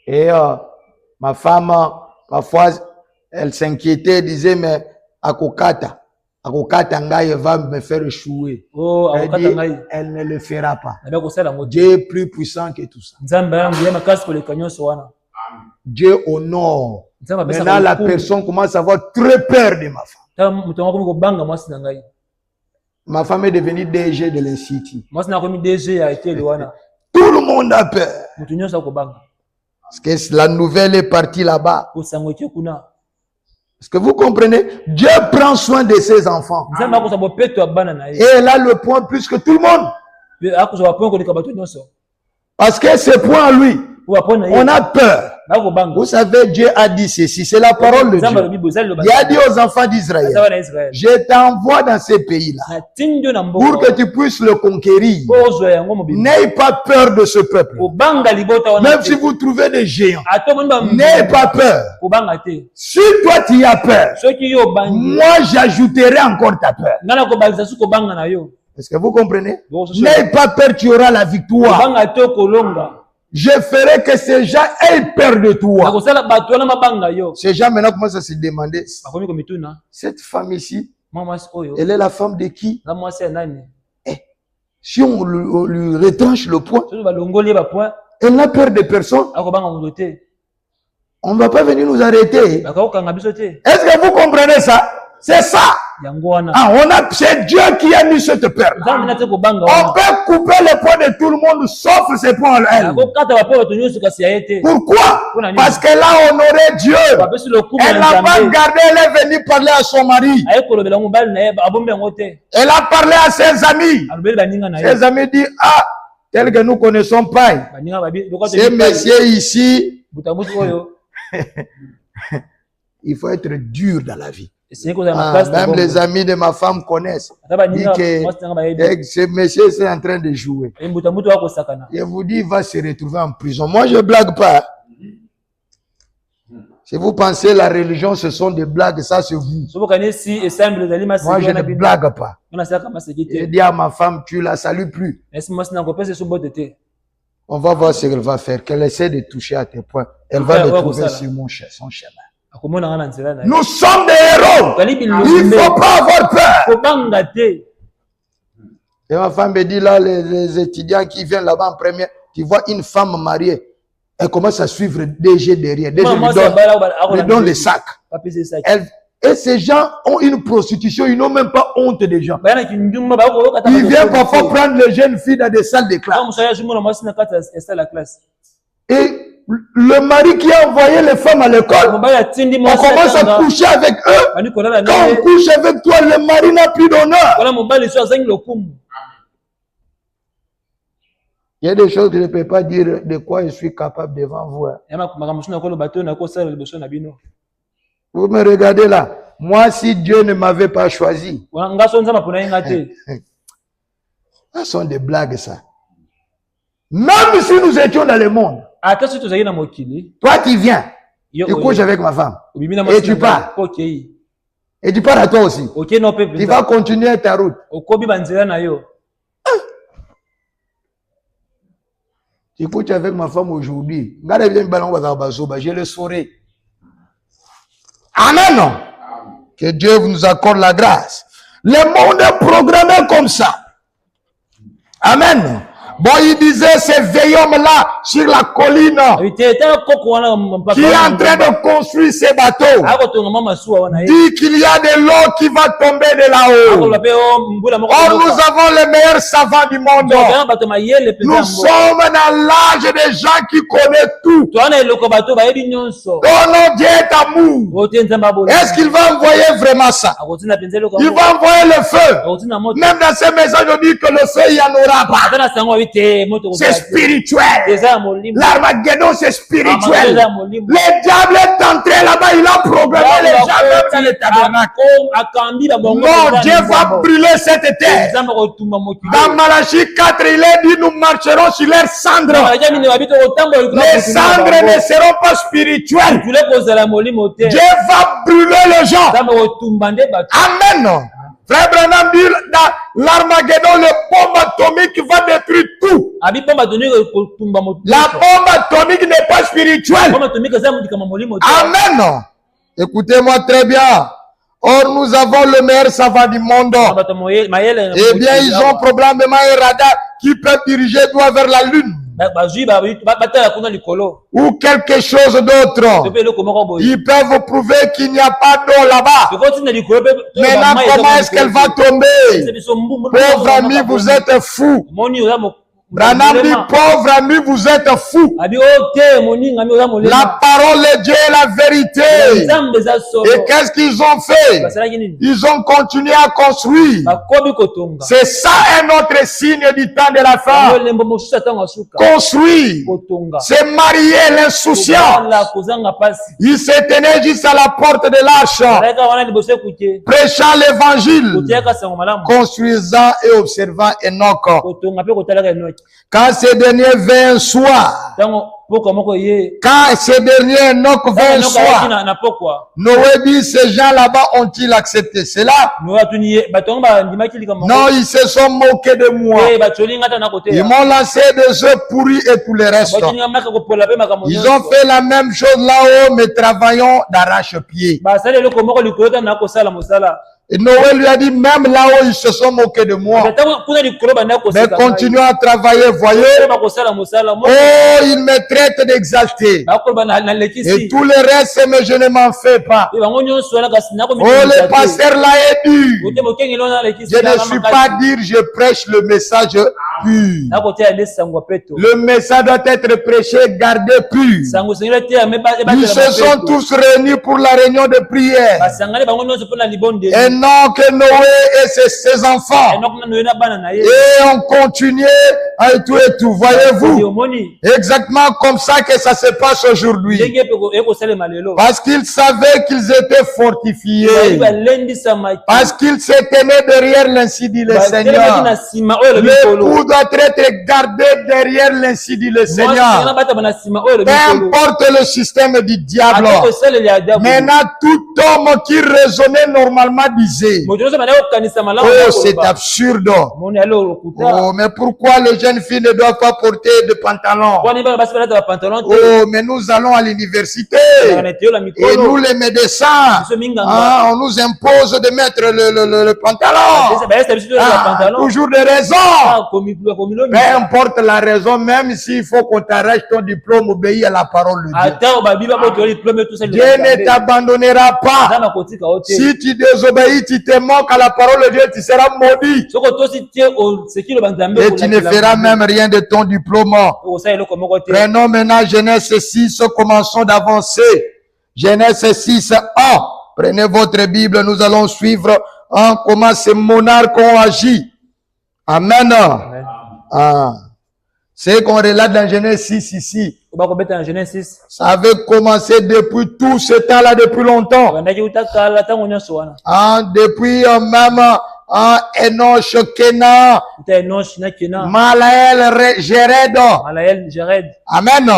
Et ma femme, parfois, elle s'inquiétait, disait, mais Akokata Ngai va me faire échouer. Elle dit, elle ne le fera pas. Dieu est plus puissant que tout ça. Dieu honore. Maintenant, la personne commence à avoir très peur de ma femme. Ma femme est devenue DG de l'Institut. Tout le monde a peur. Parce que la nouvelle est partie là-bas. Est-ce que vous comprenez? Dieu prend soin de ses enfants. Et elle a le point plus que tout le monde. Parce que ce point à lui, on a peur. Vous savez, Dieu a dit ceci, c'est la parole de Dieu. Il a dit aux enfants d'Israël, je t'envoie dans ces pays-là pour que tu puisses le conquérir. N'ayez pas peur de ce peuple. Même si vous trouvez des géants, n'ayez pas peur. Si toi tu as peur, moi j'ajouterai encore ta peur. Est-ce que vous comprenez? N'ayez pas peur, tu auras la victoire. Je ferai que ces gens aient peur de toi. Ces gens maintenant commencent à se demander, cette femme ici, elle est la femme de qui? Si on lui retranche le poing, elle n'a peur de personne. On ne va pas venir nous arrêter. Est-ce que vous comprenez ça? C'est ça. C'est Dieu qui a mis cette peur. On peut couper les poings de tout le monde sauf ses poings à elle. Pourquoi? Parce qu'elle a honoré Dieu. Elle n'a pas gardé, elle est venue parler à son mari. Elle a parlé à ses amis. Ses amis disent, ah, tel que nous connaissons pas. Ces messieurs ici, il faut être dur dans la vie. Même les amis de ma femme connaissent. Dit que ce monsieur est en train de jouer. Je vous dis, il va se retrouver en prison. Moi, je ne blague pas. Si vous pensez la religion, ce sont des blagues, ça c'est vous. Moi, je ne blague pas. Je dis à ma femme, tu la salues plus. On va voir ce qu'elle va faire. Qu'elle essaie de toucher à tes points. Elle va le trouver sur son chemin. Nous sommes des héros. Il ne faut pas avoir peur. Et ma femme me dit là, les étudiants qui viennent là-bas en première, tu vois une femme mariée, elle commence à suivre DG derrière. DG lui donne les sacs. Et ces gens ont une prostitution, ils n'ont même pas honte des gens. Ils viennent parfois prendre les jeunes filles dans des salles de classe. Et le mari qui a envoyé les femmes à l'école, on commence à coucher avec eux. Quand on couche avec toi, le mari n'a plus d'honneur. Il y a des choses que je ne peux pas dire de quoi je suis capable devant vous. Vous me regardez là. Moi, si Dieu ne m'avait pas choisi, ce sont des blagues ça. Même si nous étions dans le monde, toi tu viens, tu couches avec ma femme, et tu pars. Et tu pars à toi aussi. Tu vas continuer ta route. Tu couches avec ma femme aujourd'hui. Je le saurai. Amen. Que Dieu nous accorde la grâce. Le monde est programmé comme ça. Amen. Bon, il disait, ce vieil homme-là, sur la colline, qui est en train de construire ses bateaux, dit qu'il y a de l'eau qui va tomber de là-haut. Or, nous avons les meilleurs savants du monde. Nous sommes dans l'âge des gens qui connaissent tout. Oh non, Dieu est amour. Est-ce qu'il va envoyer vraiment ça? Il va envoyer le feu. Même dans ces maisons, je dis que le feu, il n'y en aura pas. C'est spirituel. L'Armageddon, c'est spirituel. Le diable est entré là-bas, il a programmé les gens dans le tabernacle. Non, Dieu va brûler cette terre. Dans Malachie 4, il est dit, nous marcherons sur leurs cendres. Les cendres ne seront pas spirituelles. Dieu va brûler les gens. Amen. Frère Branham dit dans l'Armageddon, le bombe atomique va détruire tout. La bombe atomique n'est pas spirituelle. Amen. Écoutez-moi très bien. Or, nous avons le meilleur savant du monde. Eh bien, ils ont probablement un radar qui peut diriger droit vers la Lune. Ou quelque chose d'autre. Ils peuvent prouver qu'il n'y a pas d'eau là-bas. Maintenant, comment est-ce qu'elle va tomber? Pauvre ami, vous êtes fou. Branham dit, pauvre ami, vous êtes fou. La parole de Dieu est la vérité. Et qu'est-ce qu'ils ont fait? Ils ont continué à construire. C'est ça un autre signe du temps de la fin. Construire. C'est marier l'insouciance. Il s'est tenu juste à la porte de l'arche, prêchant l'évangile, construisant et observant Enoch. Quand ces derniers vinrent un soir, quand ces derniers Enoch vint un soir, Noé dit, ces gens là-bas ont-ils accepté cela? Non, ils se sont moqués de moi. Ils m'ont lancé des œufs pourris et tout le reste. Ils ont fait la même chose là-haut, mais travaillons d'arrache-pied. Et Noé lui a dit, même là-haut, ils se sont moqués de moi. Mais continuons à travailler, voyez. Oh, ils me traitent d'exalté. Et tout le reste, mais je ne m'en fais pas. Oh, le pasteur l'a dit. Je ne suis pas dire, je prêche le message pur. Le message doit être prêché, gardé pur. Ils se sont tous réunis pour la réunion de prière. Enoch, Noé et ses enfants. Et on continuait et tout, voyez-vous. Exactement comme ça que ça se passe aujourd'hui. Parce qu'ils savaient qu'ils étaient fortifiés. Parce qu'ils se tenaient derrière l'ainsi dit le Seigneur. Le coup doit être gardé derrière l'ainsi dit le Seigneur. Peu importe le système du diable. Maintenant, tout homme qui raisonnait normalement disait, oh, c'est absurde. Oh, mais pourquoi les jeunes filles ne doivent pas porter de pantalons? Oh, mais nous allons à l'université. Et nous, les médecins, on nous impose de mettre le pantalon. Toujours des raisons. Peu importe la raison, même s'il faut qu'on t'arrache ton diplôme, obéis à la parole de Dieu. Dieu ne t'abandonnera pas. Si tu désobéis, tu te moques à la parole de Dieu, tu seras maudit. Et tu ne feras même rien de ton diplôme. Prenons maintenant Genèse 6, commençons d'avancer. Genèse 6, 1. Prenez votre Bible, nous allons suivre comment ces monarques ont agi. Amen. C'est qu'on relate dans Genèse 6 ici. Ça avait commencé depuis tout ce temps-là, depuis longtemps. Depuis même Enoch, Kenan, Malaël, Jéred. Amen.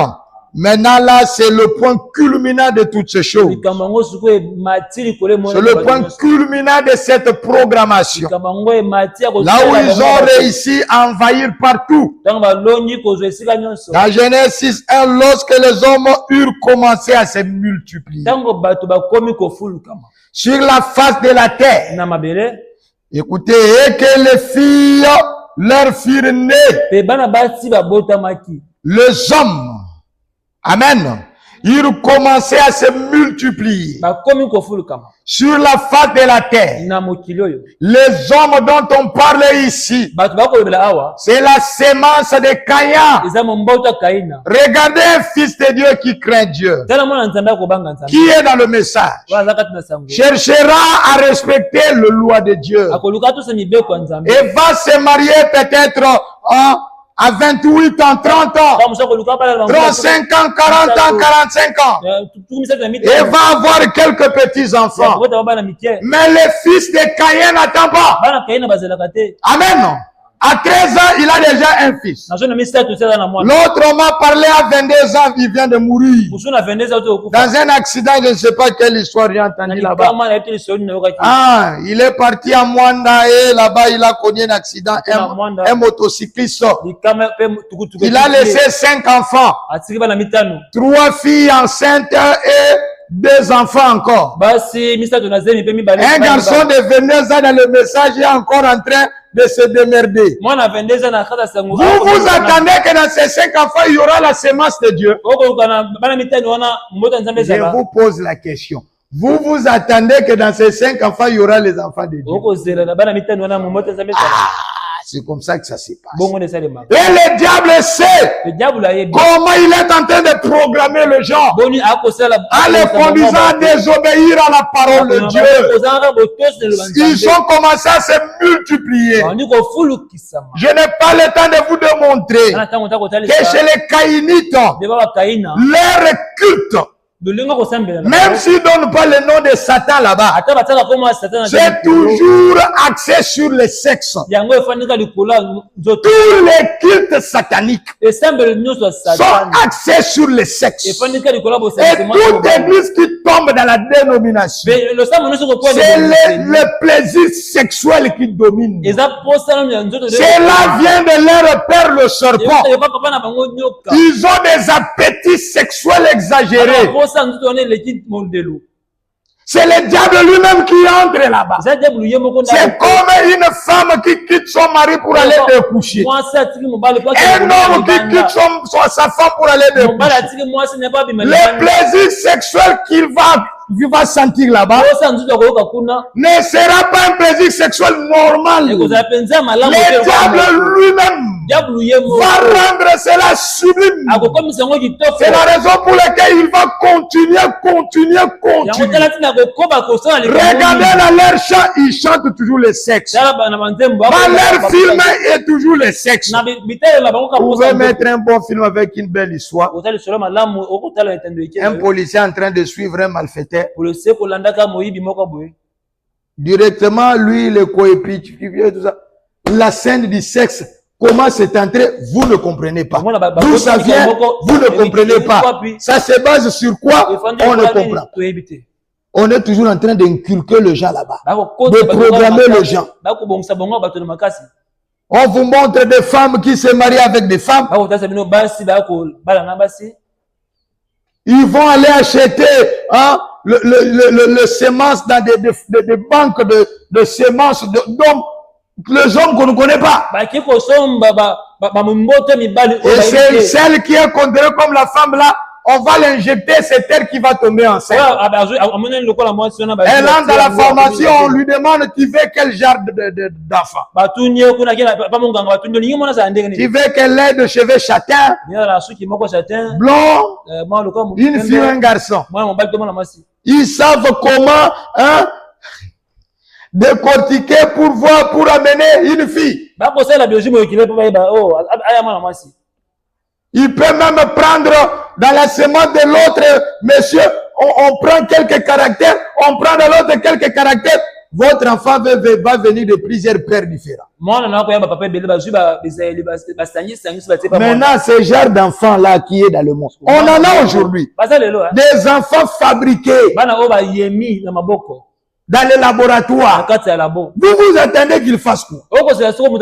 Maintenant là, c'est le point culminant de toutes ces choses. C'est le point culminant de cette programmation. Là où ils ont réussi à envahir partout. Dans Genèse 6:1, lorsque les hommes eurent commencé à se multiplier sur la face de la terre, écoutez, et que les filles leur firent nées, les hommes, amen, ils commençaient à se multiplier sur la face de la terre. Les hommes dont on parle ici, c'est la sémence de Caïn. Regardez un fils de Dieu qui craint Dieu, qui est dans le message, cherchera à respecter le loi de Dieu et va se marier peut-être à 28 ans, 30 ans, 35 ans, 40 ans, 45 ans, et va avoir quelques petits-enfants. Mais le fils de Caïn n'attend pas. Amen. À 13 ans, il a déjà un fils. L'autre m'a parlé à 22 ans, il vient de mourir. Dans un accident, je ne sais pas quelle histoire j'ai entendu là-bas. Ah, il est parti à Mwanda et là-bas, il a connu un accident. Un motocycliste. Il a laissé 5 enfants. 3 filles enceintes et 2 enfants encore. Un garçon de 22 ans dans le message est encore en train de se démerder. Vous vous attendez que dans ces 5 enfants, il y aura la sémence de Dieu? Je vous pose la question. Vous vous attendez que dans ces 5 enfants, il y aura les enfants de Dieu? C'est comme ça que ça se passe. Et le diable sait comment il est en train de programmer le genre en les conduisant à désobéir à la parole de Dieu. Ils ont commencé à se multiplier. Je n'ai pas le temps de vous démontrer que chez les Caïnites, leur culte, même s'ils ne donnent pas le nom de Satan là-bas, c'est toujours axé sur le sexe. Tous les cultes sataniques sont axés sur le sexe. Et toute église qui tombe dans la dénomination, c'est le plaisir sexuel qui domine. Cela vient de leur père le serpent. Ils ont des appétits sexuels exagérés. C'est le diable lui-même qui entre là-bas. C'est comme une femme qui quitte son mari pour aller te coucher. Un homme qui quitte sa femme pour aller te coucher. Le plaisir sexuel qu'il va sentir là-bas ne sera pas un plaisir sexuel normal. Le diable lui-même va rendre cela sublime. C'est la raison pour laquelle il va continuer. Regardez dans leur chant, ils chantent toujours le sexe. Dans leur film est toujours le sexe. Vous pouvez mettre un bon film avec une belle histoire. Un policier en train de suivre un malfaiteur. Directement, lui, le coéquipier, tout ça. La scène du sexe, comment c'est entré, vous ne comprenez pas. D'où ça vient, vous ne comprenez pas. Ça se base sur quoi, on ne comprend pas. On est toujours en train d'inculquer le gens là-bas, de programmer le gens. On vous montre des femmes qui se marient avec des femmes. Ils vont aller acheter le sémence dans des banques de sémences d'hommes, les hommes qu'on ne connaît pas. Et c'est celle qui est considérée comme la femme là, on va l'injecter, c'est elle qui va tomber enceinte. Elle entre dans la pharmacie, on lui demande tu veux quel genre d'enfant. Tu veux qu'elle ait de cheveux châtains, blond, une fille ou un garçon. Ils savent comment décortiquer pour voir, pour amener une fille. Il peut même prendre dans la semence de l'autre monsieur, on prend quelques caractères, on prend de l'autre quelques caractères, votre enfant va venir de plusieurs pères différents. Maintenant, ce genre d'enfant-là qui est dans le monde, on en a aujourd'hui. Des enfants fabriqués dans les laboratoires. Vous attendez qu'ils fassent quoi? Ce sont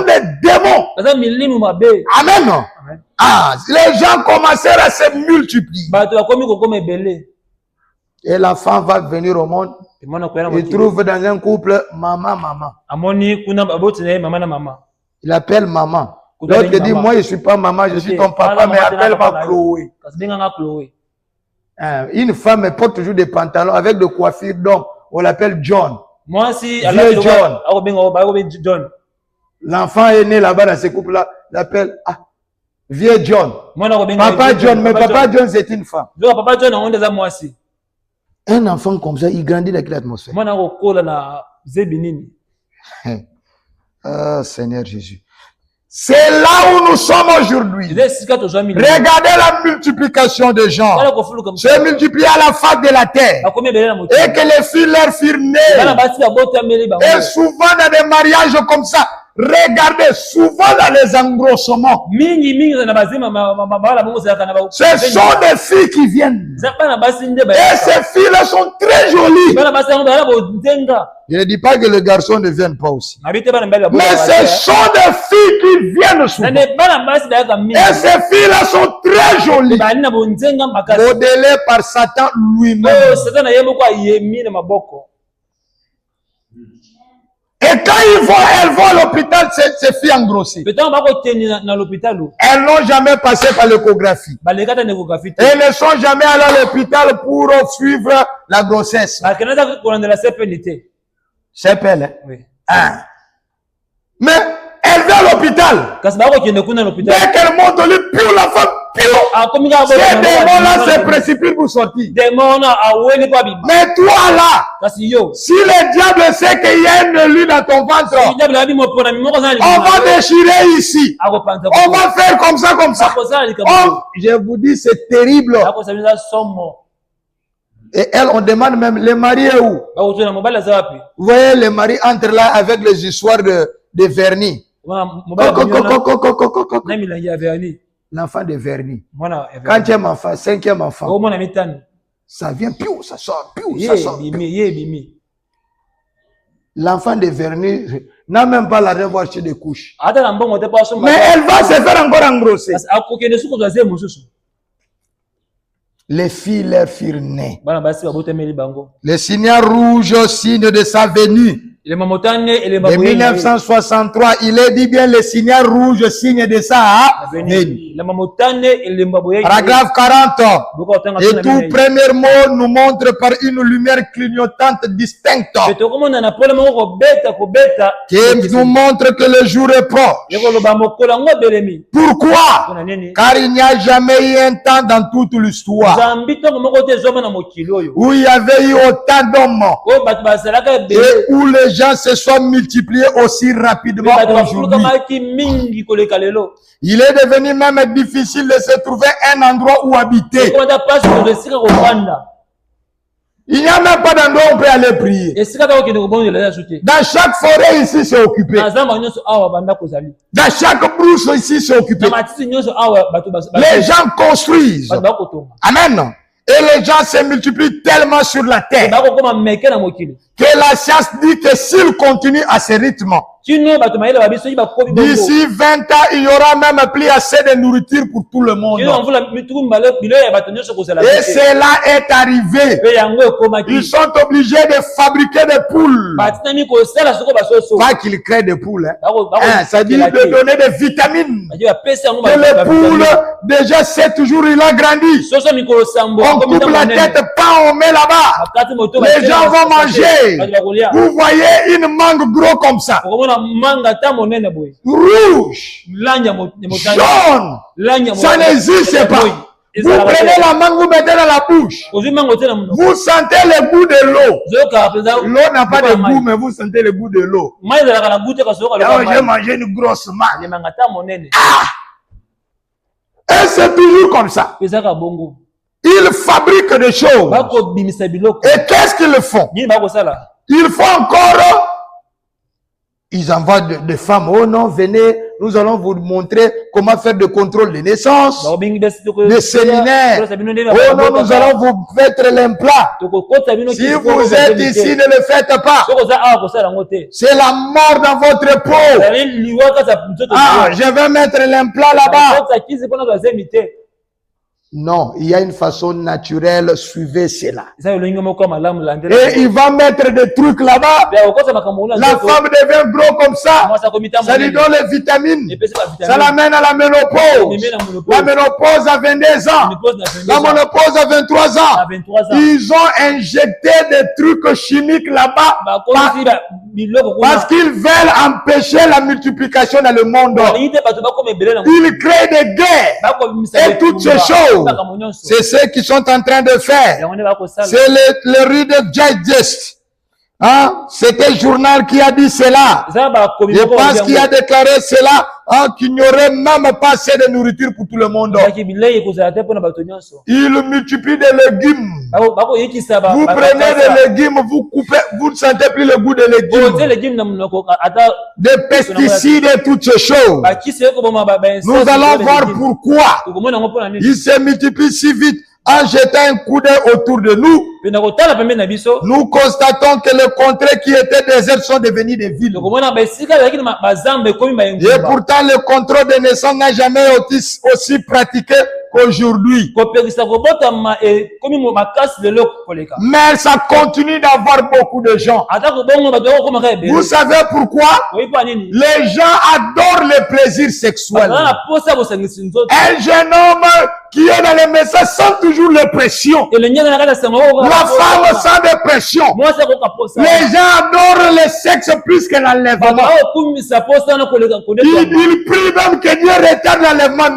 des démons. Amen. Ah, les gens commencèrent à se multiplier. Et l'enfant va venir au monde. Il trouve dans un couple maman. Il appelle maman. L'autre dit, moi je ne suis pas maman, je suis ton papa, mais appelle-moi Chloé. Une femme porte toujours des pantalons avec de coiffures, donc on l'appelle John. Vieux John. L'enfant est né là-bas dans ce couple-là, l'appelle Vieux John. Papa John, mais Papa John c'est une femme. Un enfant comme ça, il grandit dans quelle atmosphère? Ah, Seigneur Jésus. C'est là où nous sommes aujourd'hui. Regardez la multiplication de gens. Se multiplier à la face de la terre. Et que les filles leur firent nées. Et souvent dans des mariages comme ça, regardez, souvent dans les engrossements, ce sont des filles qui viennent. Et ces filles-là sont très jolies. Je ne dis pas que les garçons ne viennent pas aussi. Mais ce sont des filles qui viennent souvent. Et ces filles-là sont très jolies. Modelées par Satan lui-même. Et quand elles vont à l'hôpital, ces filles engrossées. Elles n'ont jamais passé par l'échographie. Elles ne sont jamais allées à l'hôpital pour suivre la grossesse. C'est elle, hein? Oui. Mais elle va à l'hôpital. Dès qu'elle monte au lit, pour la femme, ces démons-là se précipitent pour sortir. Mais toi là, si le diable sait qu'il y a une lune dans ton ventre, on va déchirer ici. On va faire comme ça. Je vous dis, c'est terrible. Et elle, on demande même, les maris est où? Vous voyez, les maris entrent là avec les histoires de vernis. L'enfant de vernis. 4e enfant, 5e enfant. Ça vient, piou, ça sort, piou, ça sort. L'enfant de vernis n'a même pas l'argent pour acheter des couches. Mais elle va se faire encore engrosser. Les filles leur firent nées. Le signal rouge, signe de sa venue. De 1963, il est dit bien le signal rouge, signe de sa venue. Paragraphe 40. Et tout premier mot nous montre par une lumière clignotante distincte qui nous montre que le jour est proche. Pourquoi? Car il n'y a jamais eu un temps dans toute l'histoire où il y avait eu autant d'hommes et où les gens se sont multipliés aussi rapidement aujourd'hui. Il est devenu même difficile de se trouver un endroit où habiter. Il n'y a même pas d'endroit où on peut aller prier. Dans chaque forêt ici, c'est occupé. Dans chaque brousse ici, c'est occupé. Les gens construisent. Amen. Et les gens se multiplient tellement sur la terre que la science dit que s'ils continuent à ce rythme, d'ici 20 ans, il y aura même plus assez de nourriture pour tout le monde. Et cela est arrivé. Ils sont obligés de fabriquer des poules. Pas qu'ils créent des poules. Ça dit de donner des vitamines. Que les poules, déjà 7 jours, il a grandi. On coupe la tête, pas on met là-bas. Les gens vont manger. Vous voyez une mangue gros comme ça. Rouge, jaune, ça n'existe pas. Vous prenez la mangue, vous mettez dans la bouche. Vous sentez le goût de l'eau. L'eau n'a pas de goût, mais vous sentez le goût de l'eau. J'ai mangé une grosse mangue. Et c'est toujours comme ça. Ils fabriquent des choses. Et qu'est-ce qu'ils font? Il faut encore... Ils envoient des femmes. Oh non, venez, nous allons vous montrer comment faire de contrôle de naissance, des séminaires. Oh non, nous allons vous mettre l'implant. Si vous êtes ici, ne le faites pas. C'est la mort dans votre peau. Ah, je vais mettre l'implant là-bas. Non, il y a une façon naturelle, suivez cela. Et il va mettre des trucs là-bas. La femme devient gros comme ça. Ça lui donne les vitamines. Ça l'amène à la ménopause. La ménopause à 22 ans. La ménopause à 23 ans. Ils ont injecté des trucs chimiques là-bas parce qu'ils veulent empêcher la multiplication dans le monde. Ils créent des guerres et toutes ces choses. C'est ce qu'ils sont en train de faire. C'est le Reader Digest. Hein? C'est quel journal qui a dit cela? Je pense qu'il a déclaré cela, hein, qu'il n'y aurait même pas assez de nourriture pour tout le monde. Il multiplie des légumes. Vous prenez des légumes, vous coupez, vous ne sentez plus le goût des légumes. Des pesticides et toutes ces choses. Nous allons voir pourquoi il se multiplie si vite. En jetant un coup d'œil autour de nous, nous constatons que les contrées qui étaient désertes sont devenues des villes. Et pourtant, le contrôle des naissances n'a jamais été aussi pratiqué qu'aujourd'hui. Mais ça continue d'avoir beaucoup de gens. Vous savez pourquoi? Les gens adorent les plaisirs sexuels. Un jeune homme qui est dans les messages sent toujours les pressions. La femme sent des pressions. Les gens adorent le sexe plus que l'enlèvement. Ils prient même que Dieu retarde l'enlèvement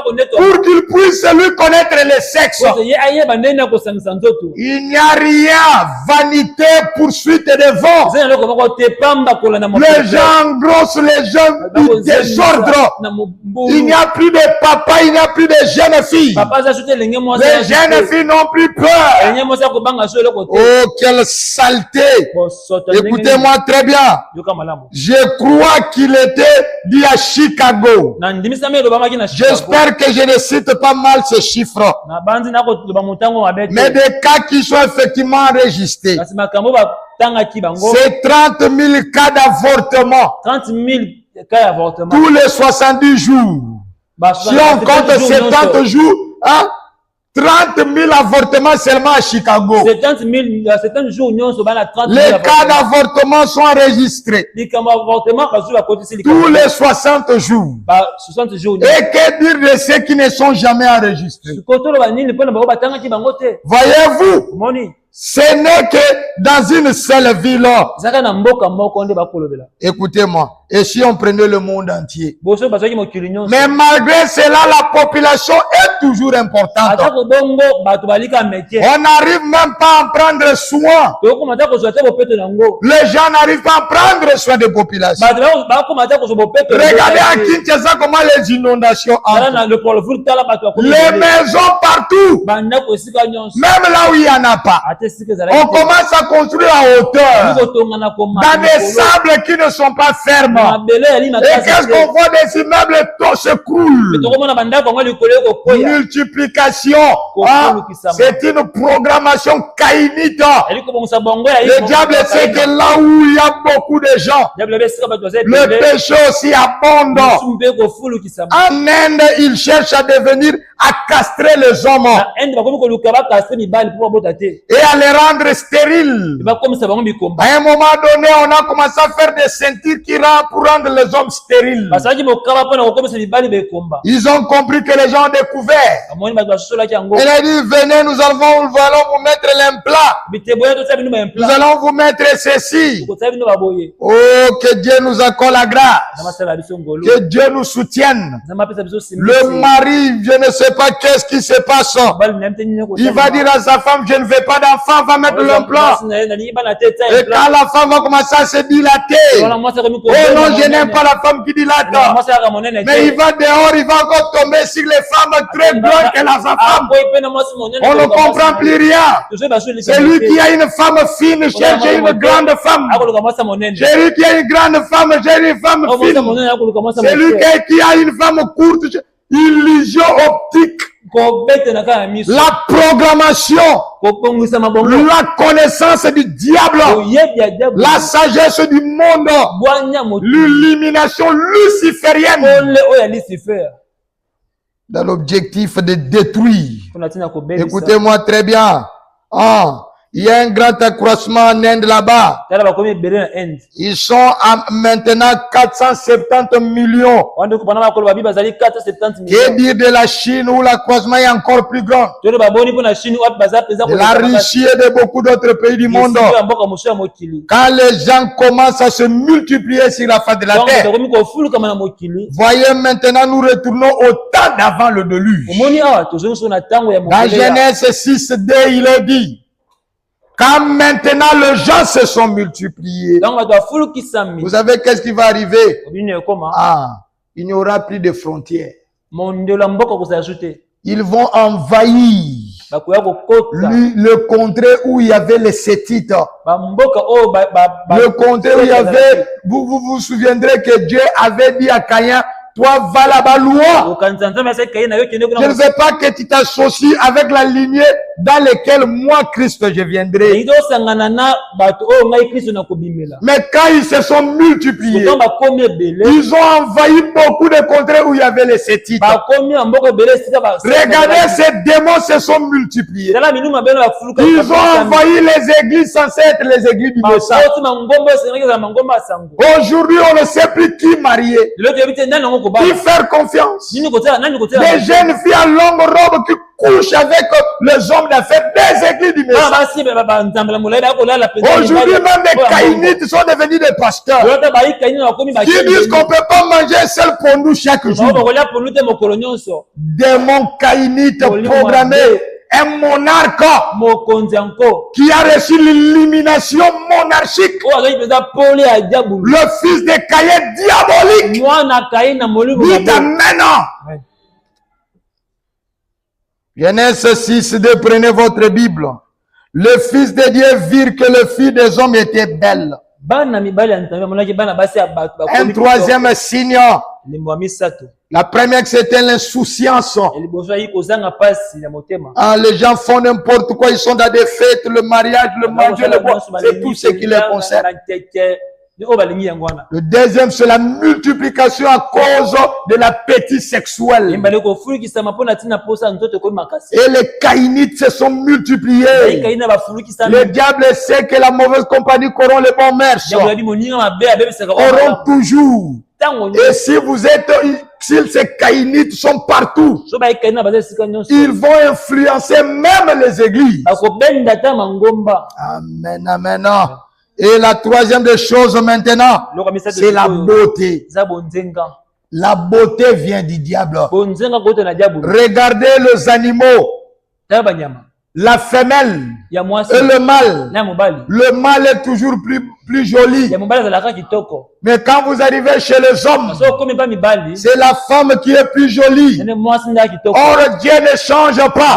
pour qu'il puisse lui connaître le sexe. Il n'y a rien, vanité, poursuite devant. Les gens engrossent les gens du désordre. Il n'y a plus de papa, il n'y a plus de jeunes filles. Les jeunes filles n'ont plus peur. Oh, quelle saleté. Écoutez-moi très bien. Je crois qu'il était dit à Chicago. J'espère que je ne cite pas mal ces chiffres. Mais des cas qui sont effectivement enregistrés. C'est 30 000 cas d'avortement. 30 000 cas d'avortement. Tous les 70 jours. Si on compte 70 jours, hein, 30 000 avortements seulement à Chicago. 70 jours, les cas d'avortement sont enregistrés. Tous les 60 jours. Et que dire de ceux qui ne sont jamais enregistrés? Voyez-vous? Ce n'est que dans une seule ville. Écoutez-moi. Et si on prenait le monde entier? Mais malgré cela, la population est toujours importante. On n'arrive même pas à en prendre soin. Les gens n'arrivent pas à prendre soin des populations. Regardez à Kinshasa comment les inondations entrent. Les maisons partout. Même là où il n'y en a pas. On commence à construire à hauteur. Dans des sables qui ne sont pas fermes. Et qu'est-ce qu'on voit? Des immeubles s'écroulent. Multiplication. Hein? C'est une programmation caïnite. Le diable sait que là où il y a beaucoup de gens, le péché aussi abonde. En Inde, ils cherchent à devenir, à castrer les hommes. Et à les rendre stériles. À un moment donné, on a commencé à faire des ceintures qui rendent pour rendre les hommes stériles. Ils ont compris que les gens ont découvert. Il a dit, venez, nous allons vous mettre l'implant. Nous allons vous mettre ceci. Oh, que Dieu nous accorde la grâce. Que Dieu nous soutienne. Le mari, je ne sais pas qu'est-ce qui se passe. Il va dire à sa femme, je ne veux pas d'enfant, va mettre l'implant. Et quand la femme va commencer à se dilater, oh non, je n'aime pas la femme qui dilate. Mais il va dehors, il va encore tomber sur les femmes très grandes que sa femme. On ne comprend plus rien. Celui qui a une femme fine cherche une grande femme. Celui qui a une grande femme cherche une femme fine. Celui qui a une femme courte, illusion optique. La programmation, la connaissance du diable, la sagesse du monde, l'illumination luciférienne dans l'objectif de détruire. Écoutez-moi très bien. Il y a un grand accroissement en Inde là-bas. Ils sont à maintenant 470 millions. Et dire de la Chine où l'accroissement est encore plus grand. De la Russie et de beaucoup d'autres pays du monde. Quand les gens commencent à se multiplier sur la face de la terre, voyez maintenant nous retournons au temps d'avant le déluge. Dans Genèse 6:2, il est dit. Quand maintenant les gens se sont multipliés, vous savez qu'est-ce qui va arriver? Il n'y aura plus de frontières. Ils vont envahir le contrée où il y avait les Sétites. Le contrée où il y avait, vous vous souviendrez que Dieu avait dit à Caïn, toi va là-bas loin. Je ne veux pas que tu t'associes avec la lignée dans laquelle moi, Christ, je viendrai. Mais quand ils se sont multipliés, ils ont envahi beaucoup de contrées où il y avait les Sétites. Regardez, ces démons se sont multipliés. Ils ont envahi les églises censées être les églises du Messiah. Aujourd'hui, on ne sait plus qui marier. Qui faire confiance. Des jeunes filles en longue robe qui couchent avec les hommes d'affaires des églises du Messiah. Aujourd'hui, même les caïnites sont devenus des pasteurs. Qui disent qu'on ne peut pas manger seul pour nous chaque jour. Démons caïnites programmés. Un monarque qui a reçu l'illumination monarchique. Le fils de Caïn diabolique. Dites amen. Genèse 6:2, prenez votre Bible. Le fils de Dieu vit que le fils des hommes était belle. Un troisième signe. La première, c'était l'insouciance. Les gens font n'importe quoi, ils sont dans des fêtes, le mariage, le manger, le boire, c'est tout ce qui les concerne. Le deuxième, c'est la multiplication à cause de l'appétit sexuel. Et les caïnites se sont multipliés. Le diable sait que la mauvaise compagnie corrompt les bons mœurs. Auront toujours. Et si vous êtes, si ces caïnites sont partout, ils vont influencer même les églises. Amen, amen. Et la troisième des choses maintenant, c'est la beauté. La beauté vient du diable. Regardez les animaux. La femelle et le mâle. Le mâle est toujours plus joli. Mais quand vous arrivez chez les hommes, c'est la femme qui est plus jolie. Or, Dieu ne change pas.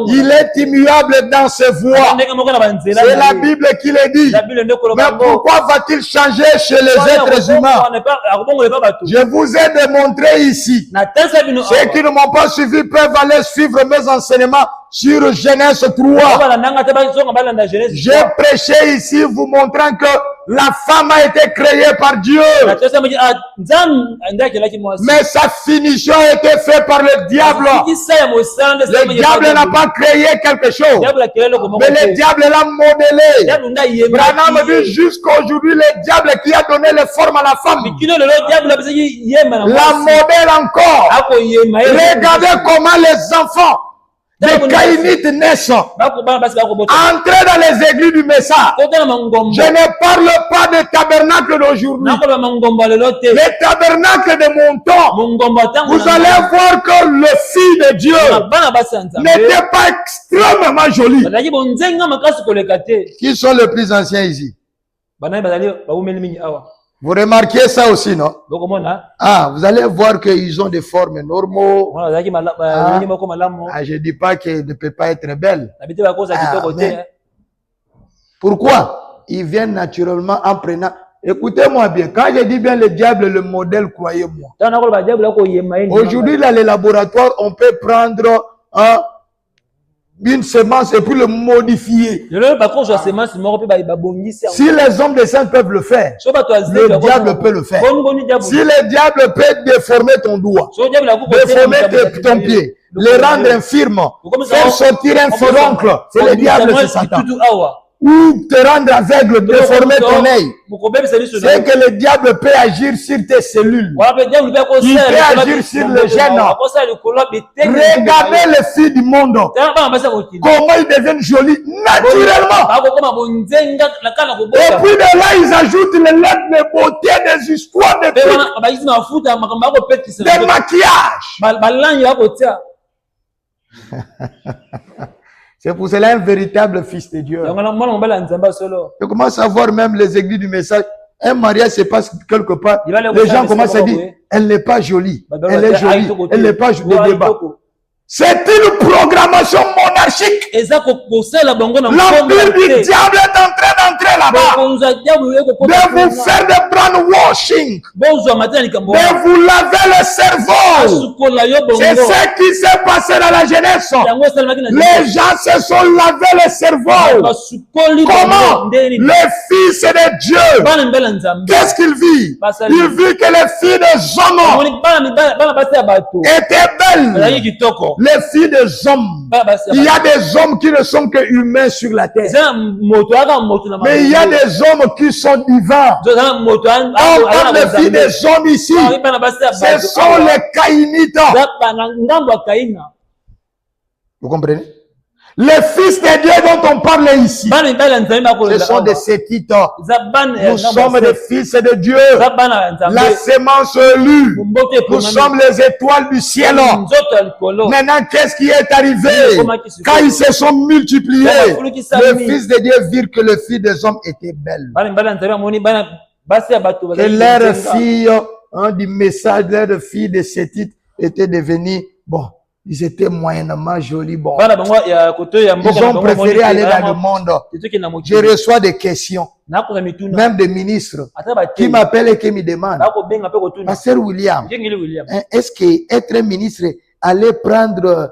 Il est immuable dans ses voies. C'est la Bible qui le dit. Mais pourquoi va-t-il changer chez les êtres humains? Je vous ai démontré ici. Ceux qui ne m'ont pas suivi peuvent aller suivre mes enseignements sur Genèse 3. J'ai prêché ici vous montrant que la femme a été créée par Dieu. Mais sa finition a été faite par le diable. Le diable n'a pas créé quelque chose. Mais le diable l'a modélé. Branham dit jusqu'aujourd'hui le diable qui a donné les formes à la femme la modèle encore. Regardez comment les enfants des caïnites naissent. Entrez dans les églises du Messiah. Je ne parle pas des tabernacles d'aujourd'hui. Les tabernacles de mon temps. Vous allez voir que le Fils de Dieu n'était pas extrêmement joli. Qui sont les plus anciens ici? Vous remarquez ça aussi, non? Donc comment là? Ah, vous allez voir qu'ils ont des formes normaux. Voilà, qui m'a Ah, je ne dis pas qu'elle ne peut pas être belle. Habité à cause à côté. Pourquoi? Ils viennent naturellement en prenant. Écoutez-moi bien, quand je dis bien le diable, le modèle, croyez-moi. Aujourd'hui, dans les laboratoires, on peut prendre une semence et puis le modifier. Si les hommes des saints peuvent le faire, le diable peut le faire. Si le diable peut déformer ton doigt, déformer ton pied, le rendre infirme, faire sortir un furoncle, c'est le diable, c'est Satan. Ou te rendre aveugle, déformer ton œil. C'est que le diable peut agir sur tes cellules. Il peut agir sur le gène. Regardez les filles du monde. Comment ils deviennent jolies naturellement. Et puis de là, ils ajoutent les lettres de beauté, des histoires, des trucs, des maquillages. C'est pour cela un véritable fils de Dieu. Je commence à voir même les églises du message. Un mariage se passe quelque part. Les gens commencent à dire, elle n'est pas jolie. Elle est jolie. Elle n'est pas jolie. C'est une programmation monarchique. L'empire du diable est en train d'entrer là-bas. De vous faire des brainwashing. De vous laver le cerveau. C'est ce qui s'est passé dans la jeunesse. Les gens se sont lavés le cerveau. Comment? Le fils de Dieu. Qu'est-ce qu'il vit? Il vit que les filles des hommes étaient belles. Les filles des hommes. Il y a des hommes qui ne sont que humains sur la terre. Mais il y a des hommes qui sont divins. On parle des filles des hommes ici. Ce sont les Caïnites. Vous comprenez? Les fils de Dieu dont on parle ici, ce sont des Sétites. Nous sommes des fils de Dieu. La sémence élue. Nous sommes les étoiles du ciel. Maintenant, qu'est-ce qui est arrivé? Quand ils se sont multipliés, les fils de Dieu virent que le fils des hommes était belle. Que leurs filles, du message, leurs filles de Sétites étaient devenues, bon, ils étaient moyennement jolis. Bon. Ils ont préféré aller dans le monde. Je reçois des questions, même des ministres, qui m'appellent et qui me demandent, Pasteur William, est-ce qu'être un ministre allait prendre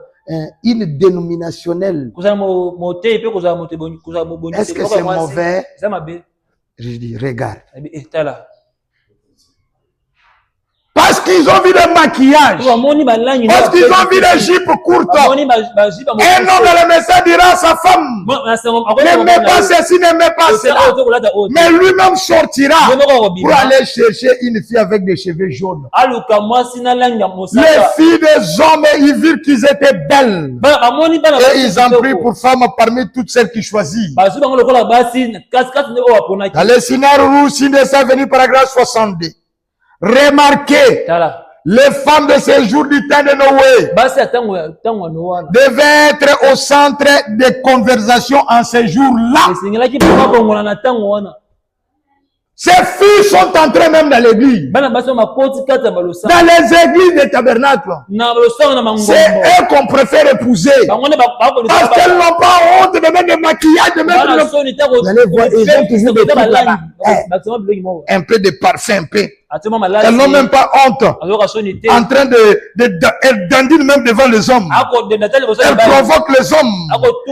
une dénominationnelle? Est-ce que c'est mauvais? Je dis, regarde. Parce qu'ils ont vu le maquillage. Parce qu'ils ont vu les jupes courtes. Un homme dans le message dira à sa femme, n'aimez pas ceci, n'aimez pas cela. Mais lui-même sortira pour aller chercher une fille avec des cheveux jaunes. Les filles des hommes, ils virent qu'ils étaient belles. Et ils ont pris pour femmes parmi toutes celles qu'ils choisissent. Dans le scénario rouge, ça venu paragraphe 62. Remarquez, les femmes de ce jour du temps de Noé devaient être au centre des conversations en ce jour-là. Ces filles sont entrées même dans l'église. Dans les églises des tabernacles. C'est eux qu'on préfère épouser. Parce qu'elles n'ont pas honte de mettre des maquillages, de mettre Vous allez voir, ils ont toujours des trucs là-bas. Un peu de parfum, un peu. Elles n'ont même pas honte. En train elles dandinent même devant les hommes. Elles provoquent les hommes.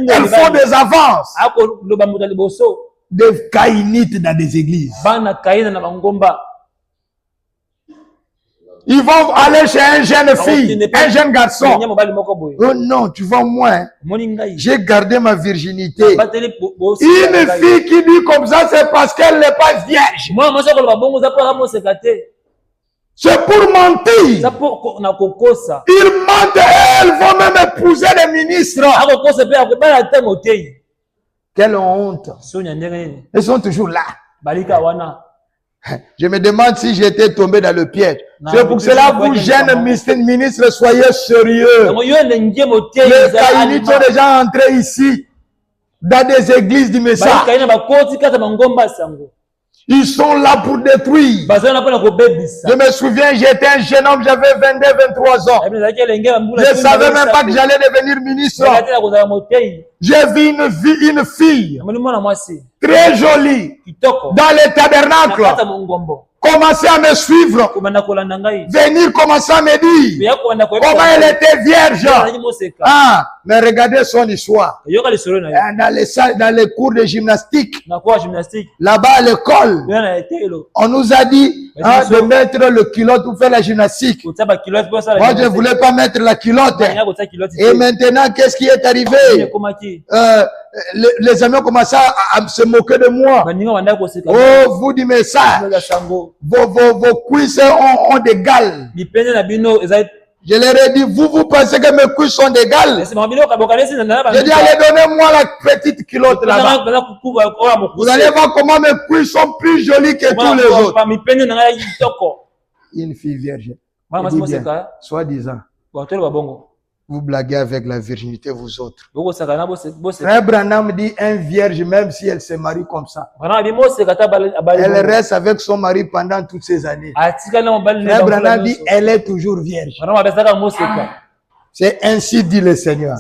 Elles font des avances. Des caïnites dans des églises. Ils vont aller chez un jeune fille, un jeune garçon. Oh non, tu vois moi, j'ai gardé ma virginité. Une fille qui dit comme ça, c'est parce qu'elle n'est pas vierge. C'est pour mentir. Ils mentent et elles vont même épouser les ministres. Quelle honte. Ils sont toujours là. Je me demande si j'étais tombé dans le piège. C'est pour cela, vous jeunes ministres, soyez sérieux. Les caïnites sont déjà entrés ici, dans des églises du message. Ils sont là pour détruire. Je me souviens, j'étais un jeune homme, j'avais 22, 23 ans. Je ne savais même pas que j'allais devenir ministre. J'ai vu une fille très jolie dans les tabernacles commencer à me suivre, venir commencer à me dire comment elle était vierge. Ah, mais regardez son histoire. Dans les cours de gymnastique, là-bas à l'école, on nous a dit de mettre le culotte pour faire la gymnastique. Moi, je ne voulais pas mettre la culotte. Et maintenant, qu'est-ce qui est arrivé? Les amis ont commencé à se moquer de moi. Oh, vous dites, mais ça, vos cuisses ont des gales. Je leur ai dit, vous pensez que mes cuisses sont des gales? J'ai dit, allez, donnez-moi la petite culotte là-bas. Vous allez voir comment mes cuisses sont plus jolies que tous les autres. Une fille vierge. Soi-disant. Vous blaguez avec la virginité, vous autres. Frère Branham dit un vierge, même si elle se marie comme ça, elle reste avec son mari pendant toutes ces années. Frère Branham dit elle est toujours vierge. C'est ainsi dit le Seigneur.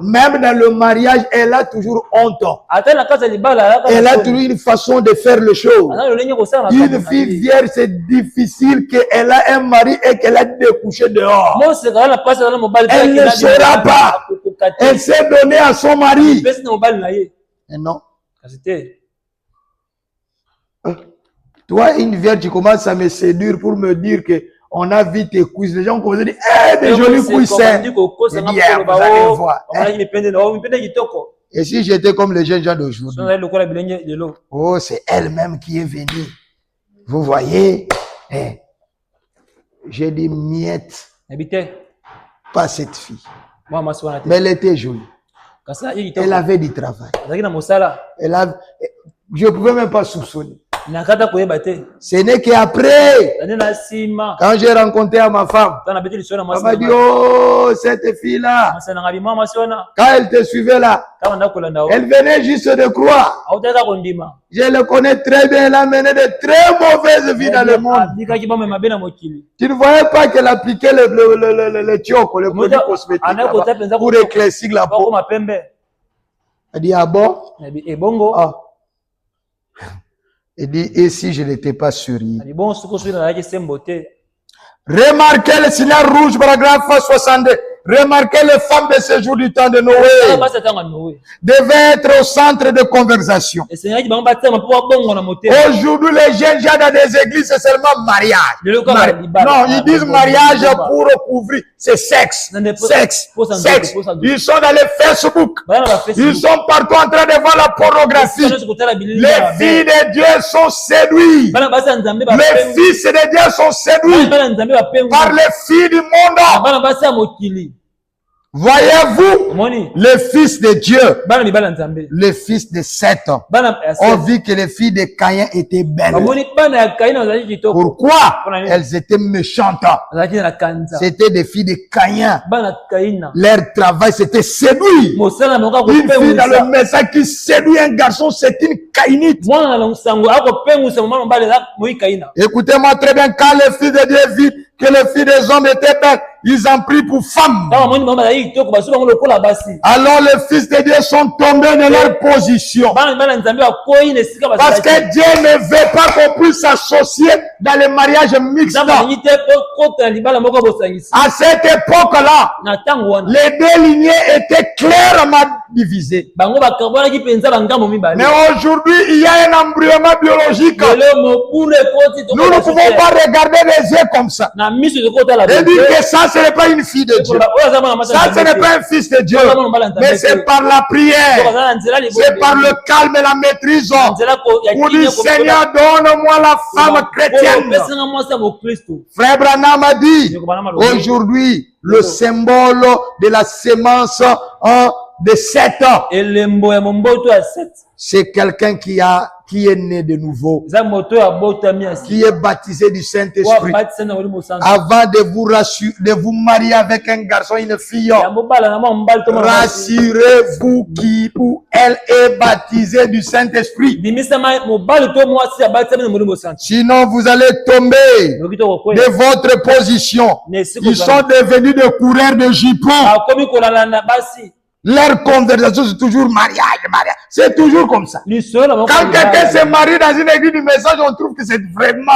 Même dans le mariage, elle a toujours honte. Elle a toujours une façon de faire les choses. Une fille vierge, c'est difficile qu'elle a un mari et qu'elle a découché dehors. Elle ne saura pas. Elle s'est donnée à son mari. Et non. Toi, une vierge, tu commences à me séduire pour me dire que on a vu tes cuisses. Les gens commencent à dire, des jolies cuisses. Vous allez voir. Et si j'étais comme les jeunes gens d'aujourd'hui, oh, c'est elle-même qui est venue. Vous voyez, j'ai dit miette. Pas cette fille. Mais elle était jolie. Elle avait du travail. Je ne pouvais même pas soupçonner. Ce n'est qu'après, quand j'ai rencontré ma femme, elle m'a dit, oh, cette fille-là, quand elle te suivait là, elle venait juste de croire. Je le connais très bien, elle a mené de très mauvaises vies dans le monde. Tu ne voyais pas qu'elle appliquait le tioco, le produit cosmétique, pour éclaircir la peau. Elle dit, ah bon? Ah. Il dit, et si je n'étais pas souri? Remarquez le signal rouge, paragraphe 62. Remarquez les femmes de ce jour du temps de Noé devaient être au centre de conversation. Aujourd'hui, les jeunes gens dans des églises, c'est seulement mariage. Non, ils disent mariage pour couvrir. C'est sexe. Sexe. Sexe. Ils sont dans les Facebook. Ils sont partout en train de voir la pornographie. Les filles de Dieu sont séduites. Les fils de Dieu sont séduits par les filles du monde. Voyez-vous, les fils de Dieu, les fils de Seth, ont vu que les filles de Caïn étaient belles. Pourquoi? Elles étaient méchantes. C'était des filles de Caïn. Leur travail, c'était séduire. Une fille dans le message qui séduit un garçon, c'est une caïnite. Écoutez-moi très bien, quand les filles de Dieu vivent que les filles des hommes étaient belles, ils ont pris pour femmes. Alors les fils de Dieu sont tombés de leur position. Parce que Dieu ne veut pas qu'on puisse s'associer dans les mariages mixtes. À cette époque-là, les deux lignées étaient clairement divisées. Mais aujourd'hui, il y a un embryonement biologique. Nous ne pouvons pas regarder les yeux comme ça. Et dire que ça, ce n'est pas une fille de Dieu. Ça, ce n'est pas un fils de Dieu. Mais c'est par la prière. C'est par le calme et la maîtrise. Pour dire, Seigneur, donne-moi la femme chrétienne. Frère Branham a dit, aujourd'hui, le symbole de la sémence de 7 ans, elembo ya momboto ya 7 c'est quelqu'un qui est né de nouveau, za moto ya botami ya qui est baptisé du Saint-Esprit. batisa na oli mosantu Avant de vous marier avec un garçon, une fille, ya mobala na mbali to rassurez-vous qui ou elle est baptisée du Saint-Esprit. dimisa mobali to mwasi ya batisa na oli mosantu Sinon, vous allez tomber lokito ko de votre position. Ils sont devenus des coureurs de jupons. akomi kolala na basi Leur conversation, c'est toujours mariage, mariage. C'est toujours comme ça. lisolo na Quand quelqu'un se marie dans une église du message, on trouve que c'est vraiment...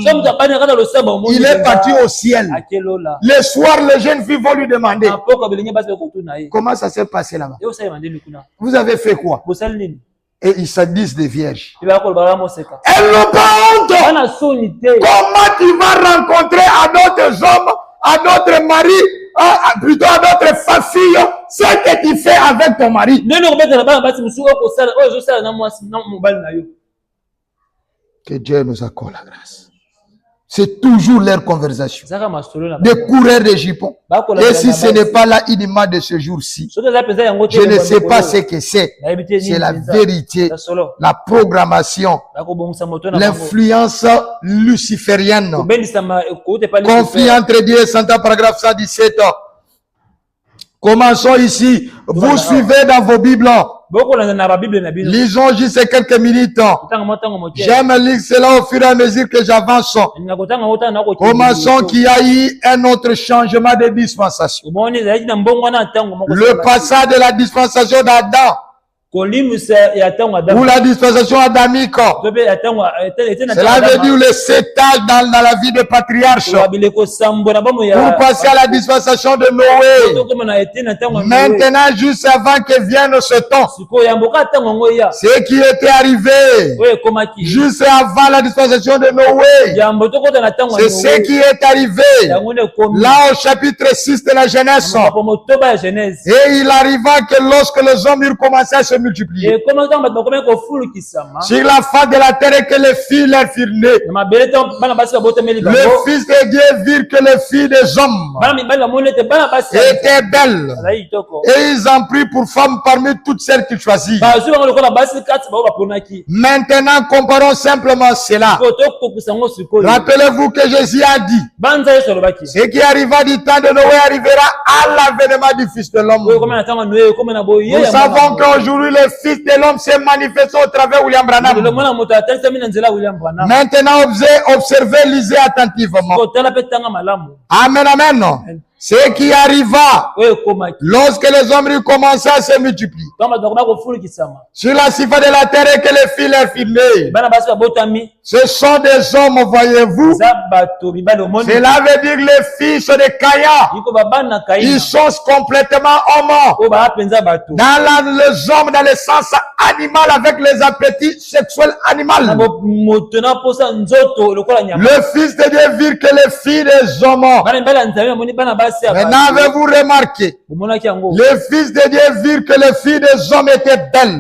somme tabani kana lo samba Il est parti au ciel. akelola Le soir, les jeunes filles vont lui demander apoka belinye basi ko tuna ye comment ça s'est passé là-bas. yo sai mandeli kuna Vous avez fait quoi? bosali nini Et ils se disent des vierges. iba ko bala mo seka Elles n'ont pas honte. bana soni te Comment tu vas rencontrer à d'autres hommes, à d'autres maris, plutôt à d'autres filles, ce que tu fais avec ton mari? neno ko betela bana basi musu ko sala o zo sala na mwasi na mobali na yo. Que Dieu nous accorde la grâce. C'est toujours leur conversation. Zaka masolo na Des coureurs de jupons. Et si ce n'est pas là, une image de ce jour-ci, je ne sais pas ce que c'est. C'est la vérité, la programmation, l'influence luciférienne. Conflit entre Dieu et Satan, paragraphe 117. Commençons ici. Vous suivez dans vos Bibles. Lisons juste quelques minutes. J'aime lire cela au fur et à mesure que j'avance. Commençons qu'il y a eu un autre changement de dispensation. Le passage de la dispensation d'Adam ou la dispensation adamique. Cela veut dire le sétage dans la vie des patriarches. Pour passer à la dispensation de Noé. Maintenant, juste avant que vienne ce temps, ce qui était arrivé juste avant la dispensation de Noé, c'est ce qui est arrivé là au chapitre 6 de la Genèse. Et il arriva que lorsque les hommes eurent commencé à se multiplier sur la face de la terre et que les filles leur furent nées, le Fils de Dieu vit que les filles des hommes étaient belles et ils en prirent pour femmes parmi toutes celles qu'ils choisirent. Maintenant, comparons simplement cela. Rappelez-vous que Jésus a dit ce qui arriva du temps de Noé arrivera à l'avènement du Fils de l'homme. Nous savons qu'aujourd'hui le Fils de l'homme s'est manifesté au travers de William Branham. Maintenant, observez, lisez attentivement. Amen, amen. Ce qui arriva lorsque les hommes ont commencé à se multiplier sur la surface de la terre et que les filles leur furent nées. Ce sont des hommes, voyez-vous. Cela veut dire les fils de Caïn. Ils sont complètement hommes. Dans les hommes, dans le sens animal, avec les appétits sexuels animaux. Le Fils de Dieu vit que les filles des hommes. Maintenant, avez-vous remarqué? Le Fils de Dieu vit que les filles des hommes étaient belles.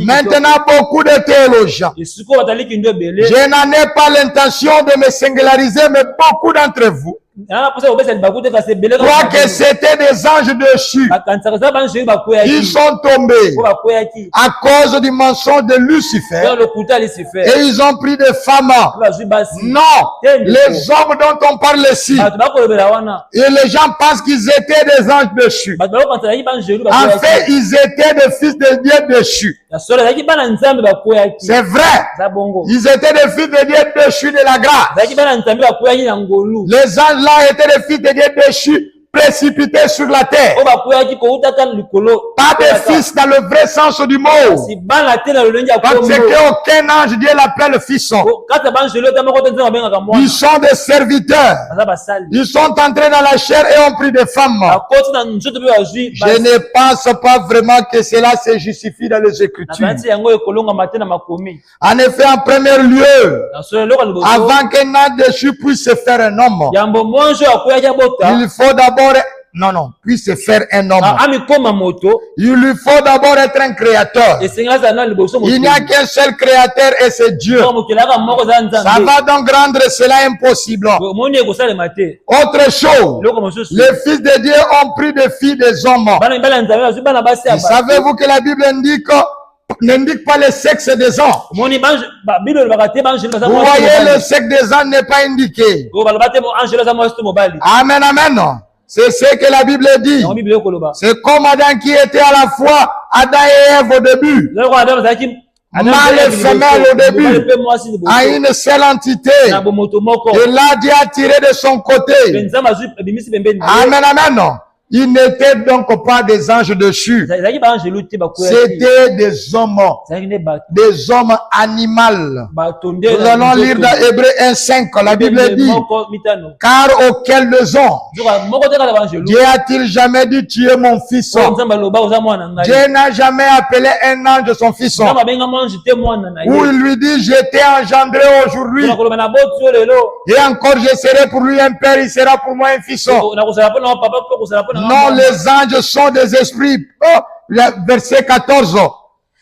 Maintenant, beaucoup de théologiens. Je n'en ai pas l'intention de me singulariser, mais beaucoup d'entre vous croient que c'était des anges déchus. Ils sont tombés à cause du mensonge de Lucifer et ils ont pris des femmes. Non, les hommes dont on parle ici, et les gens pensent qu'ils étaient des anges déchus. En fait, ils étaient des fils de Dieu déchus. C'est vrai. Ils étaient des fils de Dieu déchus de la grâce. Les anges là étaient des fils de Dieu déchus, précipités sur la terre. Pas des fils dans le vrai sens du mot. Parce qu'aucun ange Dieu l'appelle fils. Ils sont des serviteurs. Ils sont entrés dans la chair et ont pris des femmes. Je ne pense pas vraiment que cela se justifie dans les Écritures. En effet, en premier lieu, avant qu'un ange déchu puisse se faire un homme, il faut d'abord non, puisse faire un homme. amikoma moto Il lui faut d'abord être un créateur. esengeli azala na liboso Il n'y a qu'un seul créateur et c'est Dieu. mokili aka moko eza Ça nzambe va donc rendre cela impossible. omoni ekosalema te Autre chose, eloko mosusu les fils de Dieu ont pris des filles des hommes. bana mibali ya nzambe bazwi bana basi ya Et savez-vous que la Bible n'indique pas le sexe des hommes? omoni bible elobaka te baangele baza Vous voyez, le sexe des hommes n'est pas indiqué. baloba te angele aza mwasi to mobali Amen, amen. C'est ce que la Bible dit. yango bible ekoloba C'est comme Adam qui était à la fois Adam et Ève au début. loko adam azalaki Mâle et femelle au début, mpe mwasi liboso à une seule entité. na bomoto moko Et là, Dieu a tiré de son mpe côté. nzambe azwi ebimisi pembeni na ye Amen, amen. Ils n'étaient donc pas des anges dessus. ezalaki baangelu te bakweyaki C'était des hommes ezalaki nde bato animaux. bato nde Nous allons lire dans Hébreux 1:5. La Bible dit, moko mitano car auquel des anges zoka moko te kaka baangelu Dieu a-t-il jamais dit tu es mon fils? oyo nzambe aloba oza mwana na ngai Dieu n'a jamais appelé un ange son fils. nzambe abenga mwanji te mwana na Où ye il lui dit, je t'ai engendré aujourd'hui. nakoloba na boti oyo lelo Et encore, je serai pour lui un père, il sera pour moi un fils. nakosala mpo na papa mpe kosala mpo na Non, les anges sont des esprits. Oh, verset 14.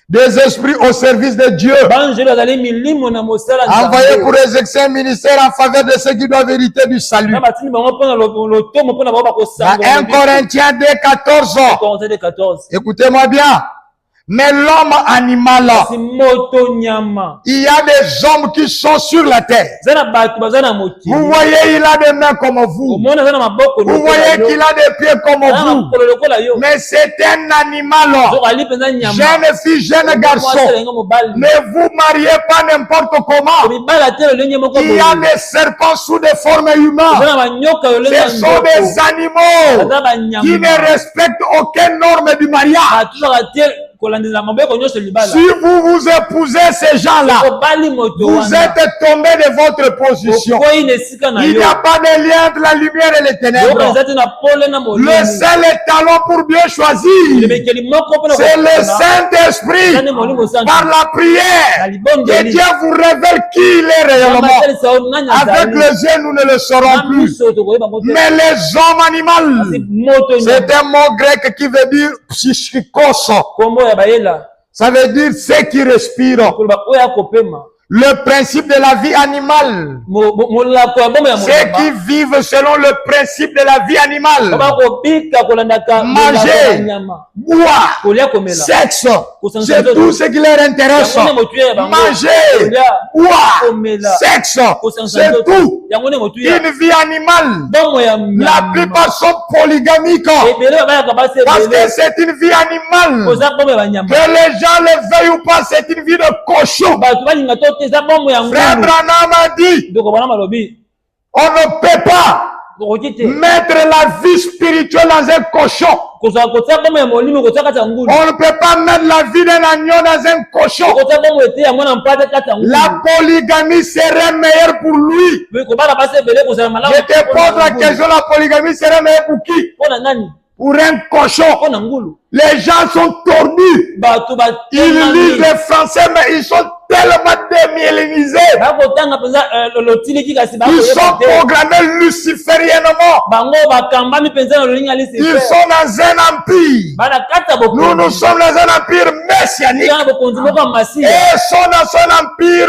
Des esprits au service de Dieu. baangelu azali milimo na mosala Envoyés pour exercer un ministère en faveur de ceux qui doivent hériter du salut. na batindi bango mpo na lotomo mpo na bango Dans bakosanga 1 Corinthiens 2:14. Corinthiens 14 Écoutez-moi bien. Mais l'homme animal, kasi moto nyama il y a des hommes qui sont sur la terre. eza na bato baza na mokili Vous voyez, il a des mains comme vous. omoni aza na maboko Vous voyez qu'il a des pieds comme aza na vous. makolo lokola yo Mais c'est un animal. soki ali mpenza nyama Jeune fille, jeune garçon. elenge mobali Ne vous mariez pas n'importe comment. mibala te lolenge moko Il y a des serpents sous des formes eza humaines. na banyoka lolenge ya Ce sont nzoko des animaux aza banyama qui ne respectent aucune norme du mariage. batuzaka te kolandela maboko nyonso libala Si vous épousez ces gens-là, obali moto vous wana êtes tombé de votre position. okoyi na esika na Il yo n'y a pas de lien entre la lumière et les yoka ténèbres. eza te na pole na Le molimo seul talon pour bien choisir, emekeli moko mpona c'est le eza Saint-Esprit. nde molimo santu Par la na prière, que libondeli Dieu vous révèle qui il est réellement. amasalisa o nani Avec azali les yeux, nous ne le saurons na plus. miso tokoyeba ngo te Mais les hommes animaux, kasi moto c'est nyama un mot grec qui veut dire psychikos. kombo ya bayela Ça veut dire ceux qui respirent. koloba oyo akopema Le principe de la vie animale. molako ya bombe ya Ceux qui molamba vivent selon le principe de la vie animale. bakobika kolandaka Manger, nyama boire, kolia komela sexe, c'est tout ce qui leur intéresse. yango nde motuya ya bango Manger, kolia boire, komela sexe, kosanza c'est nzoto tout. yango nde motuya Une vie animale. bongo ya La plupart sont polygamiques. ebele babayaka basi Parce que ebele c'est une vie animale. koza bombe ya banyama Que les gens le veuillent ou pas, c'est une vie de cochon. bato balinga to te eza bombe ya Frère ngulu Branham a dit, ndoko bana malobi on ne peut pas okoki te mettre la vie spirituelle dans un cochon. kozala kotia bombe ya molimo kotia kati ya ngulu On ne peut pas mettre la vie d'un agneau dans un cochon. kotia bombe ete ya mwana mpate kati ya ngulu La polygamie serait meilleure pour lui. pe kobala basi ebele kozala malamu Je te pose la question, la polygamie serait meilleure pour qui? mpo na nani Pour un cochon. mpo na ngulu Les gens sont tordus. bato Ils lisent batemami le français, mais ils sont tellement démyélinisés. bakotanga mpenza lotiliki kasi Ils sont bakoyeba te programmés lucifériennement. bango bakambami mpenza na lolinga Ils lisife sont dans un empire. bana kati ya Nous, nous sommes dans un empire messianique. na bokonzi moko ya masiya Et sont dans un empire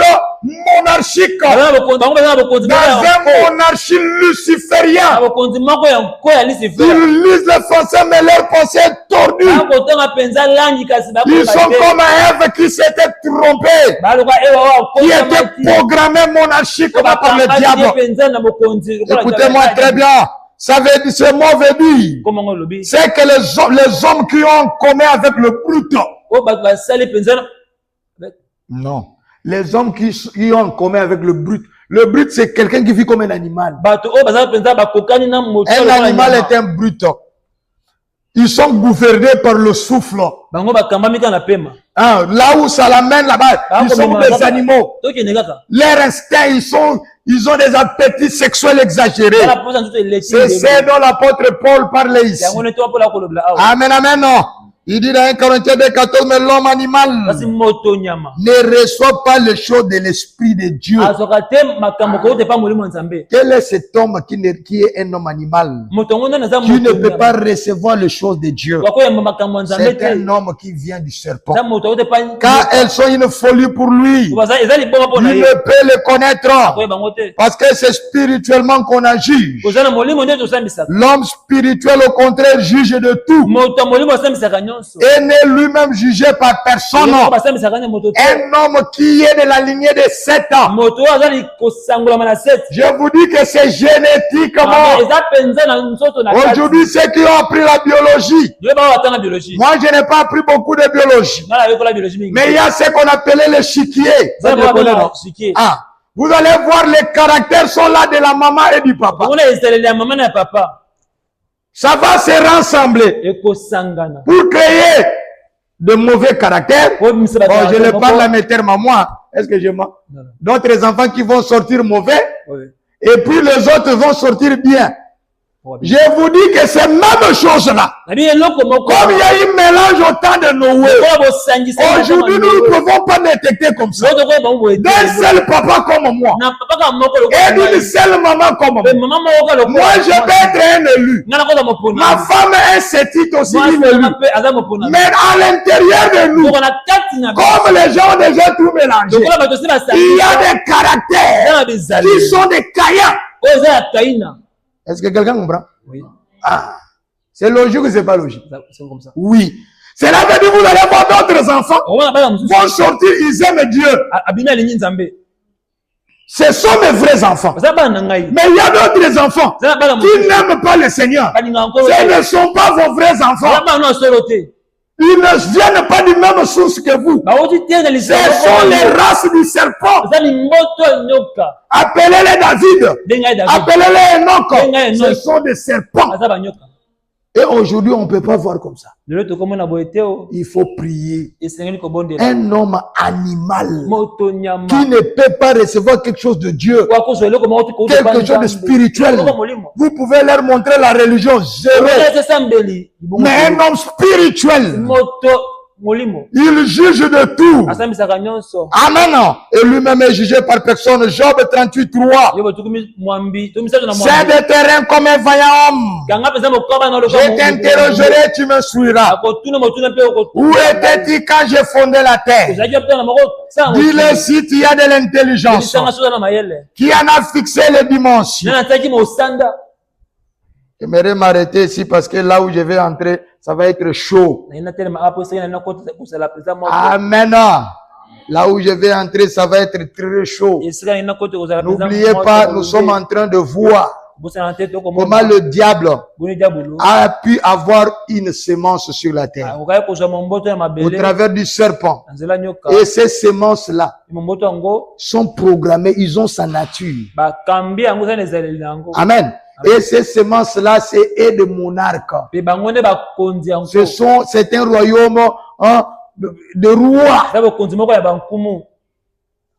monarchique. bango baza na bokonzi moko Dans ya un monarchie na luciférien. bokonzi moko ya nko ya lisife Ils lisent le français, mais leur pensée est tordue. bakotanga mpenza langi kasi Ils sont bakoyeba comme Ève qui s'était trompée, baloka ewa qui était programmée monarchiquement par le diable. mpenza na bokonzi Écoutez-moi très bien. Ça veut dire, ce mot veut dire, komango lobi c'est que les hommes qui ont en commun avec le brut. o bato basali mpenza Non. Les hommes qui ont en commun avec le brut. Le brut, c'est quelqu'un qui vit comme un animal. bato oyo baza mpenza bakokani na moto Un animal est un brut. Ils sont gouvernés par le souffle. bango bakambami kaka na pema Hein, là où ça l'amène là-bas, ils sont des animaux. tokende kaka Leur instinct, ils ont des appétits sexuels exagérés. tala posa nzoto eleki C'est ce dont l'apôtre Paul parlait ici. yango nde to apola kolobela awa Amen, amen, non. Il dit dans 1 Corinthiens 2:14, mais l'homme animal kasi moto nyama ne reçoit pas les choses de l'Esprit de Dieu. azoka te makambo ko te pa molimo nzambe. Quel est cet homme qui est un homme animal, Moto ngondo na za qui ne moto peut pas recevoir les choses de Dieu? wako ya makambo nzambe C'est te. un homme qui vient du serpent. Za moto te pa Car elles sont une folie pour lui. baza ezali bongo pona Il ye. ne peut les connaître. Ko bango te. Parce que c'est spirituellement qu'on a juge. Kozana molimo nde to sambisa. L'homme spirituel, au contraire, juge de tout. Moto molimo sambisa nyonso. Et n'est lui-même jugé par personne. Ba sambisa kanya moto te. Un homme qui est de la lignée de 7 ans. Moto azali kosangola mana 7. Je vous dis que c'est génétiquement. Eza penza na nsoto na kati. Aujourd'hui, ceux qui ont appris la biologie. Yo ba watana biologie. Moi, je n'ai pas appris beaucoup de biologie. Na yo kola biologie mingi. Mais il y a ce qu'on appelait les chiquiers. Za ba ba sikie. Ah, vous allez voir, les caractères sont là de la maman et du papa. On est installé la maman et papa. Ça va se rassembler Eko sangana. pour créer de mauvais caractères. Bon, je ne parle à mes termes à moi. Est-ce que je mens? D'autres enfants qui vont sortir mauvais. Oui. Et puis les autres vont sortir bien. Je vous dis que c'est même chose là. Comme il y a eu mélange au temps de Noé. Aujourd'hui, nous ne pouvons pas détecter comme ça. D'un seul papa comme moi. Et d'une seule maman comme moi. Moi, je vais être un élu. Ma femme est cette aussi une élue. Mais à l'intérieur de nous, comme les gens ont déjà tout mélangé, il y a des caractères qui sont des caïens. Est-ce que quelqu'un comprend? Oui. Ah, c'est logique ou c'est pas logique? C'est comme ça. Oui. Cela veut dire que vous allez voir d'autres enfants vont sortir, ils aiment Dieu. Ce sont mes vrais enfants. Mais il y a d'autres enfants qui n'aiment pas le Seigneur. Ce ne sont pas vos vrais enfants. Ils ne viennent pas du même source que vous. Ce sont les races du serpent. Appelez-les David. Appelez-les Enoch. Ce sont des serpents. Et aujourd'hui, on ne peut pas voir comme ça. Il faut prier. Un homme animal qui ne peut pas recevoir quelque chose de Dieu, quelque chose de spirituel. Vous pouvez leur montrer la religion zéro. Mais un homme spirituel, il juge de tout. Amen. Et lui-même est jugé par personne. Job 38:3. C'est des terrains comme un vaillant homme. Je t'interrogerai, tu me suivras. Où étais-tu quand j'ai fondé la terre? Dis-le si tu as de l'intelligence. Qui en a fixé les dimensions? J'aimerais m'arrêter ici parce que là où je vais entrer, ça va être chaud. Amen. Là où je vais entrer, ça va être très chaud. N'oubliez pas, nous sommes en train de voir comment le diable a pu avoir une semence sur la terre au travers du serpent. Et ces semences-là sont programmées, ils ont sa nature. Amen. Et ces semences-là, c'est des monarques. C'est un royaume de rois.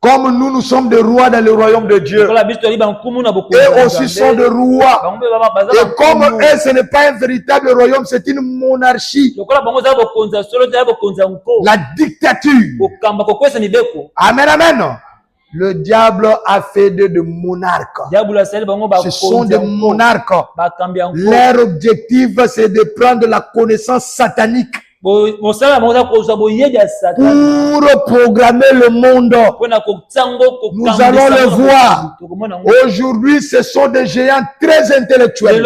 Comme nous sommes des rois dans le royaume de Dieu. Eux aussi sont des rois. Et comme eux, ce n'est pas un véritable royaume, c'est une monarchie. La dictature. Amen, amen. Le diable a fait de monarques. Ce sont des monarques. Leur objectif, c'est de prendre la connaissance satanique pour programmer le monde. Nous allons le voir. Aujourd'hui, ce sont des géants très intellectuels.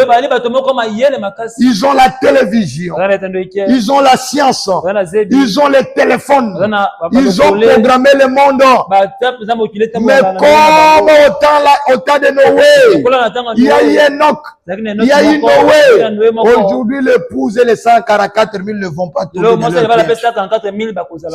Ils ont la télévision. Ils ont la science. Ils ont les téléphones. Ils ont programmé le monde. Mais comme au temps de Noé, il y a eu Enoch, il y a eu Noé. Aujourd'hui, l'épouse et les 144 000 ne vont pas tomber dans leur piège.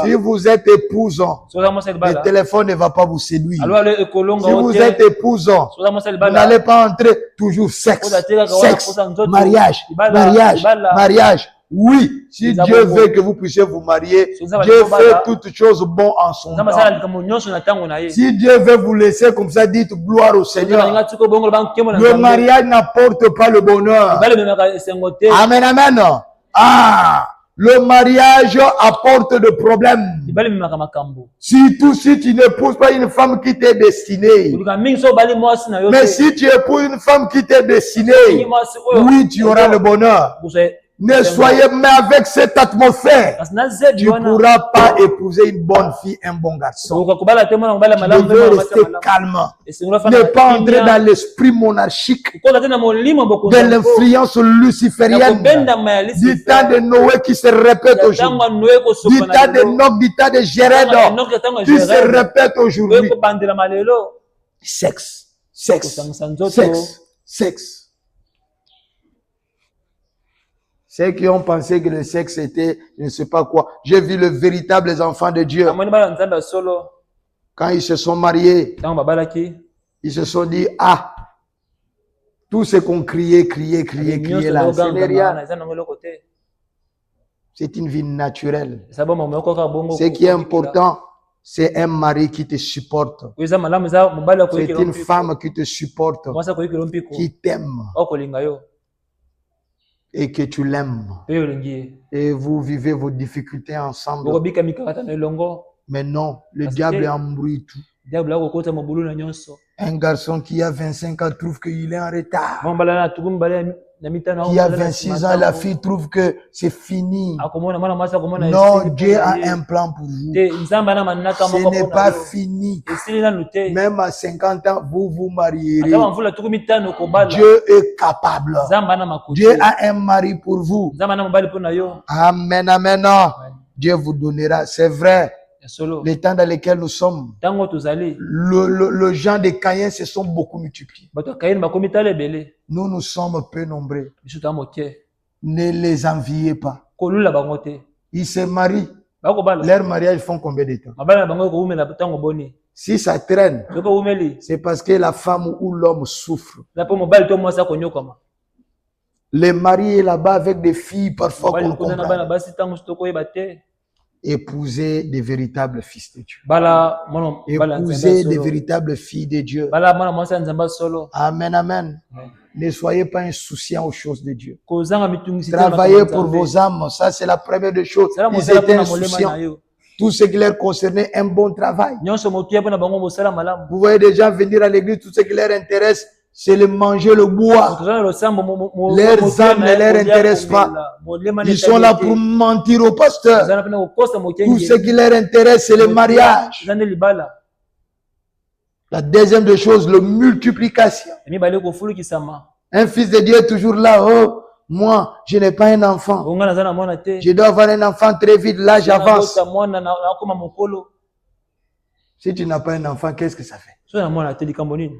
Si vous êtes épousant, le téléphone ne va pas vous séduire. Si vous êtes épousant, vous n'allez pas entrer toujours sexe, sexe, mariage, mariage, mariage. Oui, si Dieu veut que vous puissiez vous marier, Dieu fait toutes choses bonnes en son temps. Si Dieu veut vous laisser comme ça, dites gloire au Seigneur. Le mariage n'apporte pas le bonheur. Amen, amen. Ah, Le mariage apporte des problèmes. libala ememaka makambo. Surtout si tu n'épouses pas une femme qui t'est destinée. Koluka mingi so obali mwasi na yo Mais te. si tu épouses une femme qui t'est destinée, Mingi mwasi oyo, oui, tu auras le bonheur. bozwe- Ne soyez mais avec cette atmosphère. kasi na zedi Tu ne wana, pourras pas épouser une bonne fille, un bon garçon. koluka kobala te mwana mobali ya Tu malamu, devais mwana mwasi ya rester malamu. calme. Esengeli ofanda Ne na pas entrer kimia, dans l'esprit monarchique, koza te na molimo bokonzi de yango, l'influence ya luciférienne, kobendama ya du Lucifer, temps de Noé qui se répète ya aujourd'hui, ntango ya Noe du kosopa na temps de lelo, Enoch, du temps de Jéred, ya Enoch, ya ntango ya qui se Jéred, répète oyo aujourd'hui. kobandela malelo, Sexe, sexe, kosangisa nzoto. sexe, sexe. Ceux qui ont pensé que le sexe était, je ne sais pas quoi. J'ai vu les véritables enfants de Dieu. Namoni bana nzambe ya solo, Quand ils se sont mariés, ntango babalaki, ils se sont dit, ah, tout ce qu'on criait nyonso là, ce tozoganga n'est rien. wana, eza nango eloko te. C'est une vie naturelle. Eza bomba moko kaka bongo Ce qui est kokokila. important, c'est un mari qui te supporte. Oyo eza malamu, eza mobali C'est akoyikela une mpiko, femme qui te supporte, mwasi akoyikela mpiko, qui t'aime okolinga yo, et que tu l'aimes. mpe olingi ye. Et vous vivez vos difficultés ensemble. Bokobika mikakatano elongo, Mais non, le Parce diable que- embrouille tout. diable akokota mobulu na nyonso. Un garçon qui a 25 ans trouve qu'il est en retard. Mwa mobali na tuku mibale na mitano, Qui a akomona na 26 nsima ans, la ntango, fille trouve que c'est fini. akomona mwana mwasi akomona Non, esili Dieu mpona a ye. un plan pour vous. Te nzambe ana manaka Ce moko n'est mpona pas yo. fini. Esili nanu te. Même à 50 ans, vous vous marierez. Ata bamvula tuku mitano kobala, Dieu est capable. nzambe ana makoki. Dieu a un mari pour vous. Nzambe ana mobali mpona yo. Amen, amen. Dieu vous donnera. C'est vrai. Ya solo. Les temps dans lesquels nous sommes, Ntango tozali, le genre de Caïn se sont beaucoup multipliés. bato ya Kaini bakomi tala ebele, Nous sommes peu nombreux. biso toya moke. Ne les enviez pas. Kolula bango te. Ils se marient. Bakobala. Leur mariage font combien de temps? Mabala na bango ekoumela ntango boni. Si ça traîne, Soki oumeli, c'est parce que la femme ou l'homme souffre. na mpo mobali to mwasi akonyokama. Les mariés là-bas avec des filles parfois Mobali qu'on koza na bana comprend. basi ntango soki tokoyeba te. Épouser des véritables fils de Dieu. Bala mwana mobali ya Nzambe Épouser ya des solo. véritables filles de Dieu. Bala mwana mwasi ya Nzambe ya solo. Amen, amen. Ne soyez pas insouciants aux choses de Dieu. Kozanga mitungisi te na Travaillez makambo ya pour Nzambe. vos âmes. Ça, c'est la première des choses. Sala Ils mosala étaient mpona molema na insouciants. yo. Tout ce qui leur concernait, un bon travail. Nyonso motuya mpona bango mosala malamu. Vous voyez des gens venir à l'église, tout ce qui leur intéresse, c'est le manger, le boire. Tozala na losambo Leurs motuya âmes na ne ye, leur kolia, intéressent pas. komela. Molema na Ils sont là etali pour te. mentir au pasteur. Tozala mpena kokosa Tout mokenge. ce qui leur intéresse, c'est le mariage. Eza nde libala. La deuxième des choses, la multiplication. Mibale kofulukisama. Un fils de Dieu est toujours là. Oh, moi, je n'ai pas un enfant. Bonga naza na mwana te. Je dois avoir un enfant très vite. Là, j'avance. Nabota mwana nakoma mokolo. Si tu n'as pas un enfant, qu'est-ce que ça fait? So na mwana te likambo nini?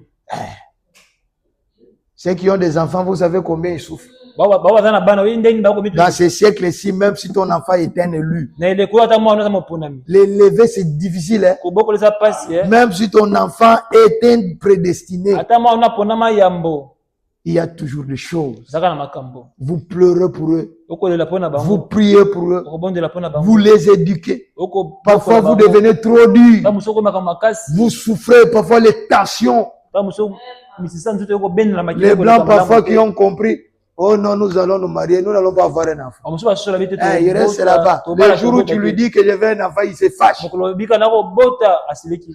Ceux qui ont des enfants, vous savez combien ils souffrent. Baza na bana oyi ndenge bakomi. Dans ces siècles-ci, même si ton enfant est un élu, Na eleko ata mwana oza moponami. l'élever, c'est difficile. Hein? Kobokolesa pasi Même si ton enfant est un prédestiné, ata mwana onaponama yambo. il y a toujours des choses. Zaka na makambo. Vous pleurez pour eux. Okolela pona Vous bango. priez pour eux. Okobondela pona bango. Vous les éduquez. Oko Parfois, vous devenez trop dur. bamusoko makamasi. Vous souffrez parfois les tensions. Bamusoko misisa nzoto oko bendela makile. Les blancs parfois qui ont compris. Oh non, nous allons nous marier. Nous n'allons pas avoir un enfant. Bamusoko basola bite to. Il reste là-bas. Le jour où tu lui dis que je veux un enfant, il se fâche. Mokolo bika na ko bota asileki.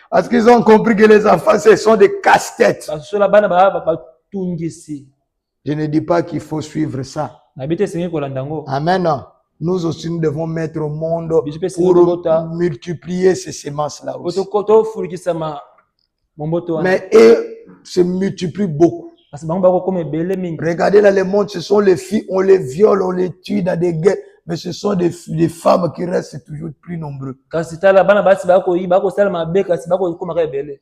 Parce qu'ils ont compris que les enfants, ce sont des casse-têtes. Basola bana batungisi. Je ne dis pas qu'il faut suivre ça. Na bite sengi kolandango. Amen. Nous aussi, nous devons mettre au monde pour multiplier ces semences-là aussi. Koto fulukisama momboto. Mais eux se multiplient beaucoup. Parce que bango bako comme belé mingi. Regardez là le monde, ce sont les filles, on les viole, on les tue dans des guerres. Mais ce sont des femmes qui restent toujours plus nombreux. Kasi tala bana basi bako sala mabe kasi bako koma ka belé.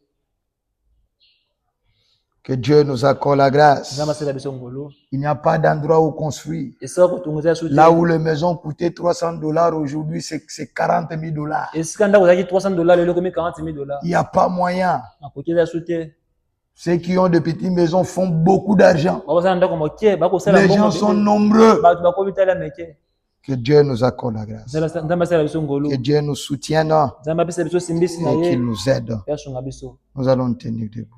Que Dieu nous accorde la grâce. Nzamba sala biso ngolo. Il n'y a pas d'endroit où construire. Esa ko tunguza suti. Là où les maisons coûtaient $300, aujourd'hui c'est $40,000. Esa ndako zaki $300 lelo komi $40,000. Il n'y a pas moyen. Akokeza suti. Ceux qui ont de petites maisons font beaucoup d'argent. Les gens sont nombreux. Que Que Dieu nous accorde la grâce. Que Dieu nous soutienne et qu'il nous aide. Nous allons tenir debout.